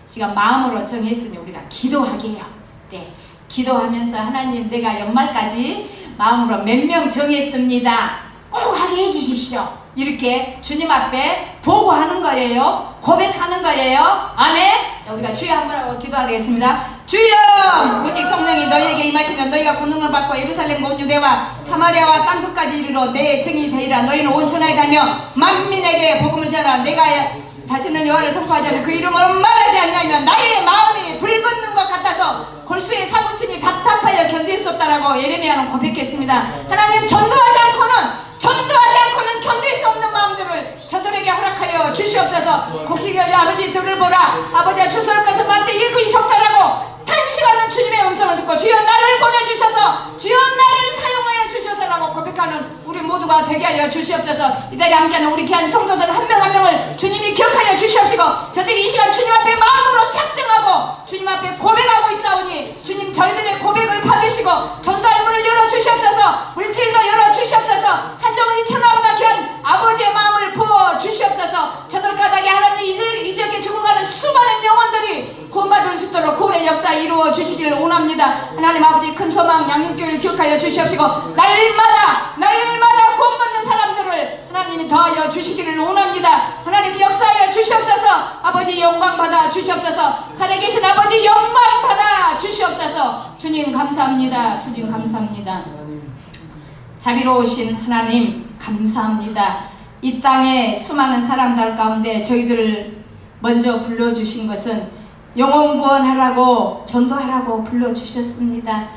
시간 마음으로 정했으면 우리가 기도하게 해요. 네, 기도하면서 하나님 내가 연말까지 마음으로 몇 명 정했습니다. 꼭 하게 해주십시오. 이렇게 주님 앞에 보고하는 거예요. 고백하는 거예요. 아멘. 자, 우리가 주여 한번 하고 기도하겠습니다. 주여! 오직 성령이 너희에게 임하시면 너희가 권능을 받고 예루살렘 온 유대와 사마리아와 땅끝까지 이르러 내 증인이 되리라. 너희는 온 천하에 가며 만민에게 복음을 전하라. 내가 다시는 여호와를 선포하지 않으면 그 이름으로 말하지 않냐면 나의 마음이 불붙는 것 같아서 골수에 사무치니 답답하여 견딜 수 없다라고 예레미야는 고백했습니다. 하나님 전도하지 않고는 견딜 수 없는 마음들을 저들에게 허락하여 주시옵소서. 곡식이 여자 아버지 들을 보라. 아버지가 주소를 가서 마태 일꾼이 적다라고 탄식하는 주님의 음성을 듣고 주여 나를 보내주셔서 주여 나를 사용하여 주셔서라고 고백하는 우리 모두가 되게 하여 주시옵소서. 이 자리에 함께하는 우리 귀한 성도들 한 명 한 명을 주님이 기억하여 주시옵시고 저들이 이 시간 주님 앞에 마음으로 작정하고 주님 앞에 고백하고 있사오니 주님 저희들의 고백을 받으시고 전도할 문을 열어주시옵소서. 물질도 열어주시옵소서. 한정은이 천하보다 귀한 아버지의 마음을 부어주시옵소서. 저들 까닭에 하나님 이 지역에 죽어가는 수많은 영혼들이 구원받을 수 있도록 구원의 역사 이루어 주시기를 원합니다. 하나님 아버지 큰 소망 양림교회를 기억하여 주시옵시고 날마다 구원받는 사람들을 하나님이 더하여 주시기를 원합니다. 하나님 역사하여 주시옵소서. 아버지 영광 받아 주시옵소서. 살아계신 아버지 영광 받아 주시옵소서. 주님 감사합니다. 주님 감사합니다. 자비로우신 하나님 감사합니다. 이 땅에 수많은 사람들 가운데 저희들을 먼저 불러주신 것은 영혼 구원하라고 전도하라고 불러주셨습니다.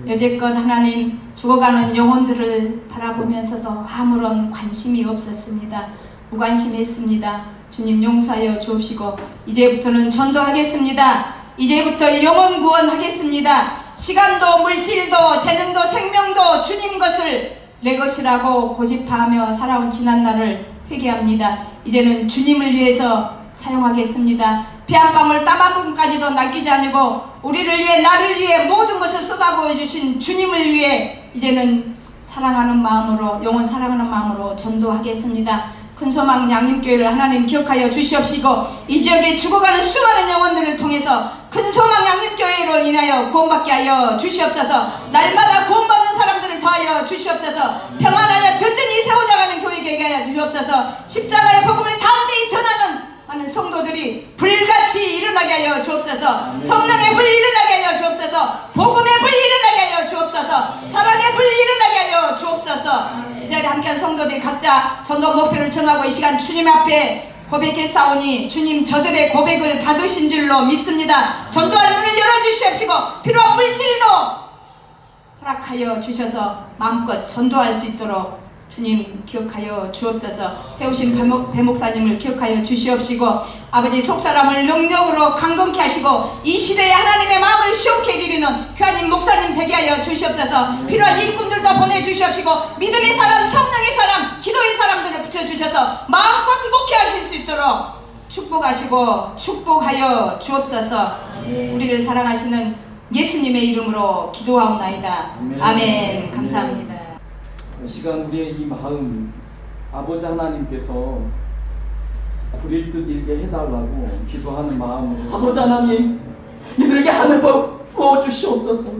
여태껏 하나님 죽어가는 영혼들을 바라보면서도 아무런 관심이 없었습니다. 무관심했습니다. 주님 용서하여 주옵시고 이제부터는 전도하겠습니다. 이제부터 영혼 구원하겠습니다. 시간도 물질도 재능도 생명도 주님 것을 내 것이라고 고집하며 살아온 지난날을 회개합니다. 이제는 주님을 위해서 사용하겠습니다. 피 한 방울 땀 한 방울까지도 남기지 않고 우리를 위해 나를 위해 모든 것을 쏟아부어 주신 주님을 위해 이제는 사랑하는 마음으로 영혼 사랑하는 마음으로 전도하겠습니다. 큰 소망 양림교회를 하나님 기억하여 주시옵시고 이 지역에 죽어가는 수많은 영혼들을 통해서 큰 소망 양림교회로 인하여 구원받게 하여 주시옵소서. 날마다 구원받는 사람들을 더하여 주시옵소서. 평안하여 든든히 세워져가는 교회 되게 하여 주시옵소서. 십자가의 복음을 담대히 전하는 많은 성도들이 불같이 일어나게 하여 주옵소서. 성령의 불 일어나게 하여 주옵소서. 복음의 불 일어나게 하여 주옵소서. 사랑의 불 일어나게 하여 주옵소서. 이 자리에 함께한 성도들이 각자 전도 목표를 정하고 이 시간 주님 앞에 고백했사오니 주님 저들의 고백을 받으신 줄로 믿습니다. 전도할 문을 열어주시옵시고 필요한 물질도 허락하여 주셔서 마음껏 전도할 수 있도록 주님 기억하여 주옵소서. 세우신 배 목사님을 기억하여 주시옵시고 아버지 속사람을 능력으로 강건케 하시고 이 시대에 하나님의 마음을 시원케 해드리는 귀하님 목사님 되게 하여 주시옵소서. 필요한 일꾼들도 보내주시옵시고 믿음의 사람, 성령의 사람, 기도의 사람들을 붙여주셔서 마음껏 목회하실 수 있도록 축복하시고 축복하여 주옵소서. 우리를 사랑하시는 예수님의 이름으로 기도하옵나이다. 아멘. 감사합니다. 이 시간 우리의 이 마음 아버지 하나님께서 불일 듯 일게 해달라고 기도하는 마음으로 아버지 하나님 이들에게 하늘을 부어주시옵소서.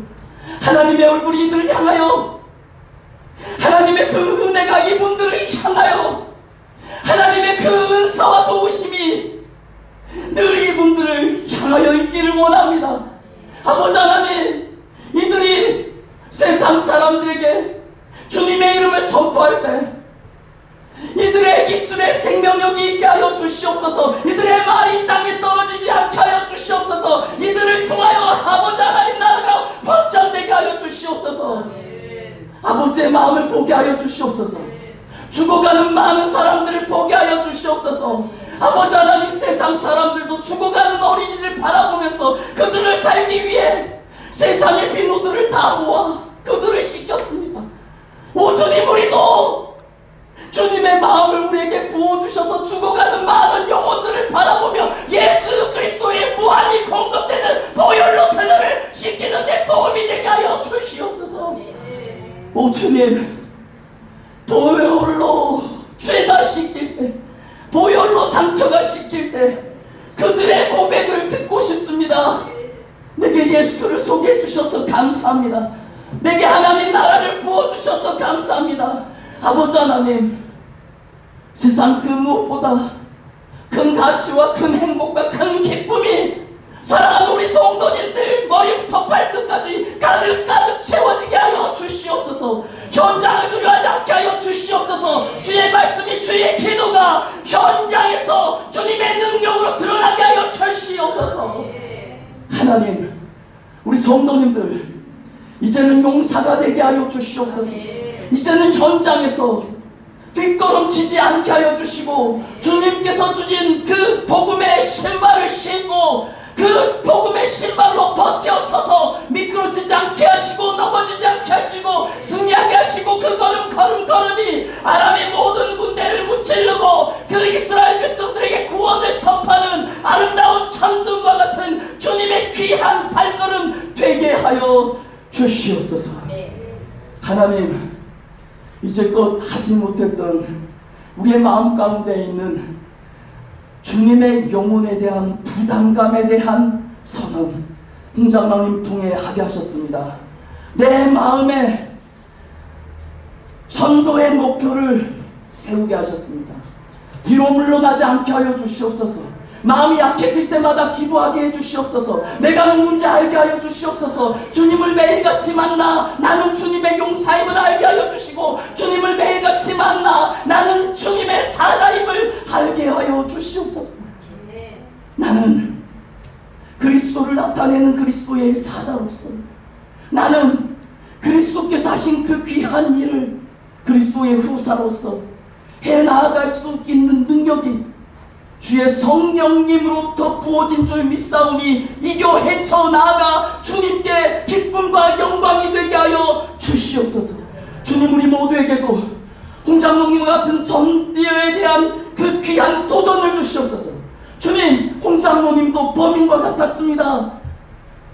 하나님의 얼굴이 이들을 향하여 하나님의 그 은혜가 이분들을 향하여 하나님의 그 은사와 도우심이 늘 이분들을 향하여 있기를 원합니다. 아버지 하나님 이들이 세상 사람들에게 주님의 이름을 선포할 때 이들의 입술에 생명력이 있게 하여 주시옵소서. 이들의 말이 땅에 떨어지지 않게 하여 주시옵소서. 이들을 통하여 아버지 하나님 나라가 확장되게 하여 주시옵소서. 아버지의 마음을 보게 하여 주시옵소서. 죽어가는 많은 사람들을 보게 하여 주시옵소서. 아버지 하나님 세상 사람들도 죽어가는 어린이를 바라보면서 그들을 살기 위해 세상의 비누들을 다 모아 그들을 씻겼습니다. 오 주님 우리도 주님의 마음을 우리에게 부어주셔서 죽어가는 많은 영혼들을 바라보며 예수 그리스도의 무한히 공급되는 보혈로 그들을 씻기는 데 도움이 되게 하여 주시옵소서. 오 주님 보혈로 죄가 씻길 때 보혈로 상처가 씻길 때 그들의 고백을 듣고 싶습니다. 내게 예수를 소개해 주셔서 감사합니다. 내게 하나님 나라를 부어주셔서 감사합니다. 아버지 하나님 세상 그 무엇보다 큰 가치와 큰 행복과 큰 기쁨이 하나님, 우리 성도님들 이제는 용사가 되게 하여 주시옵소서. 이제는 현장에서 뒷걸음치지 않게 하여 주시고, 주님께서 주신 그 복음의 신발을 신고 그 복음의 신발로 버텨서서 미끄러지지 않게 하시고, 넘어지지 않게 하시고, 승리하게 하시고, 그 걸음이 아람의 모든 군대를 무찌르고 그 이스라엘 백성들에게 구원을 선포하는 아름다운 천둥과 같은 주님의 귀한 발걸음 되게 하여 주시옵소서. 하나님, 이제껏 하지 못했던 우리의 마음 가운데 있는 주님의 영혼에 대한 부담감에 대한 선언, 홍장로님 통해 하게 하셨습니다. 내 마음에 전도의 목표를 세우게 하셨습니다. 뒤로 물러나지 않게 하여 주시옵소서. 마음이 약해질 때마다 기도하게 해주시옵소서. 내가 누군지 알게 하여 주시옵소서. 주님을 매일같이 만나 나는 주님의 용사임을 알게 하여 주시고, 주님을 매일같이 만나 나는 주님의 사자임을 알게 하여 주시옵소서. 나는 그리스도를 나타내는 그리스도의 사자로서, 나는 그리스도께서 하신 그 귀한 일을 그리스도의 후사로서 해나아갈 수 있는 능력이 주의 성령님으로부터 부어진 줄 믿사오니, 이겨 헤쳐나아가 주님께 기쁨과 영광이 되게 하여 주시옵소서. 주님, 우리 모두에게도 홍장로님과 같은 전도에 대한 그 귀한 도전을 주시옵소서. 주님, 홍장로님도 범인과 같았습니다.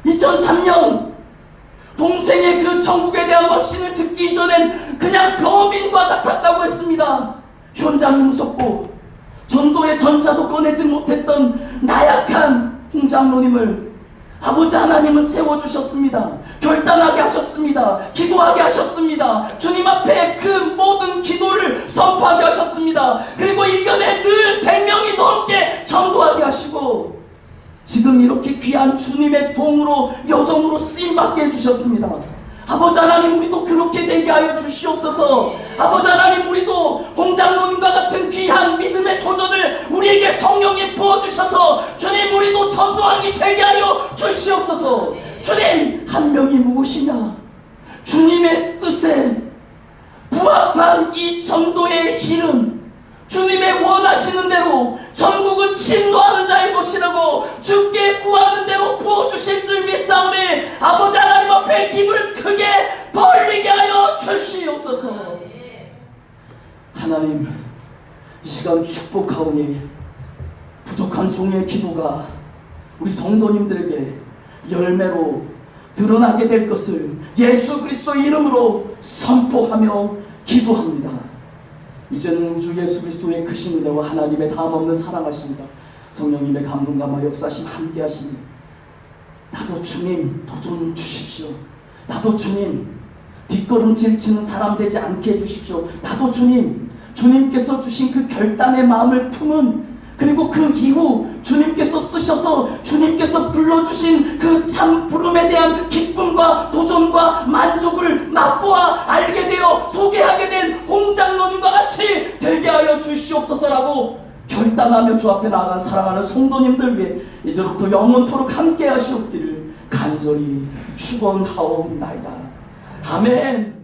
2003년 동생의 그 천국에 대한 확신을 듣기 전엔 그냥 범인과 같았다고 했습니다. 현장이 무섭고 전도의 전자도 꺼내지 못했던 나약한 홍장로님을 아버지 하나님은 세워주셨습니다. 결단하게 하셨습니다. 기도하게 하셨습니다. 주님 앞에 그 모든 기도를 선포하게 하셨습니다. 그리고 1년에 늘 100명이 넘게 전도하게 하시고, 지금 이렇게 귀한 주님의 동으로 여정으로 쓰임받게 해주셨습니다. 아버지 하나님, 우리도 그렇게 되게 하여 주시옵소서. 아버지 하나님, 우리도 홍장로님과 같은 귀한 믿음의 도전을 우리에게 성령이 부어주셔서 주님, 우리도 전도왕이 되게 하여 주시옵소서. 주님, 한 명이 무엇이냐? 주님의 뜻에 부합한 이 전도의 길은 주님의 원하시는 대로 전국은 침노하는 자의 것이라고 주께 구하는 대로 부어주실 줄 믿사오니, 아버지 하나님 앞에 입을 크게 벌리게 하여 주시옵소서. 하나님, 이 시간 축복하오니 부족한 종의 기도가 우리 성도님들에게 열매로 드러나게 될 것을 예수 그리스도의 이름으로 선포하며 기도합니다. 이제는 우주 예수 그리스도의 크신 은혜와 하나님의 다함없는 사랑하십니다. 성령님의 감동감과 역사심 함께 하시니, 나도 주님 도전 주십시오. 나도 주님 뒷걸음질 치는 사람 되지 않게 해주십시오. 나도 주님, 주님께서 주신 그 결단의 마음을 품은, 그리고 그 이후 주님께서 쓰셔서 주님께서 불러주신 그 참 부름에 대한 기쁨과 도전과 만족을 맛보아 알게 되어 소개하게 된 홍장로님과 같이 되게 하여 주시옵소서라고 결단하며 주 앞에 나아간 사랑하는 성도님들 위해 이제부터 영원토록 함께 하시옵기를 간절히 축원하옵나이다. 아멘.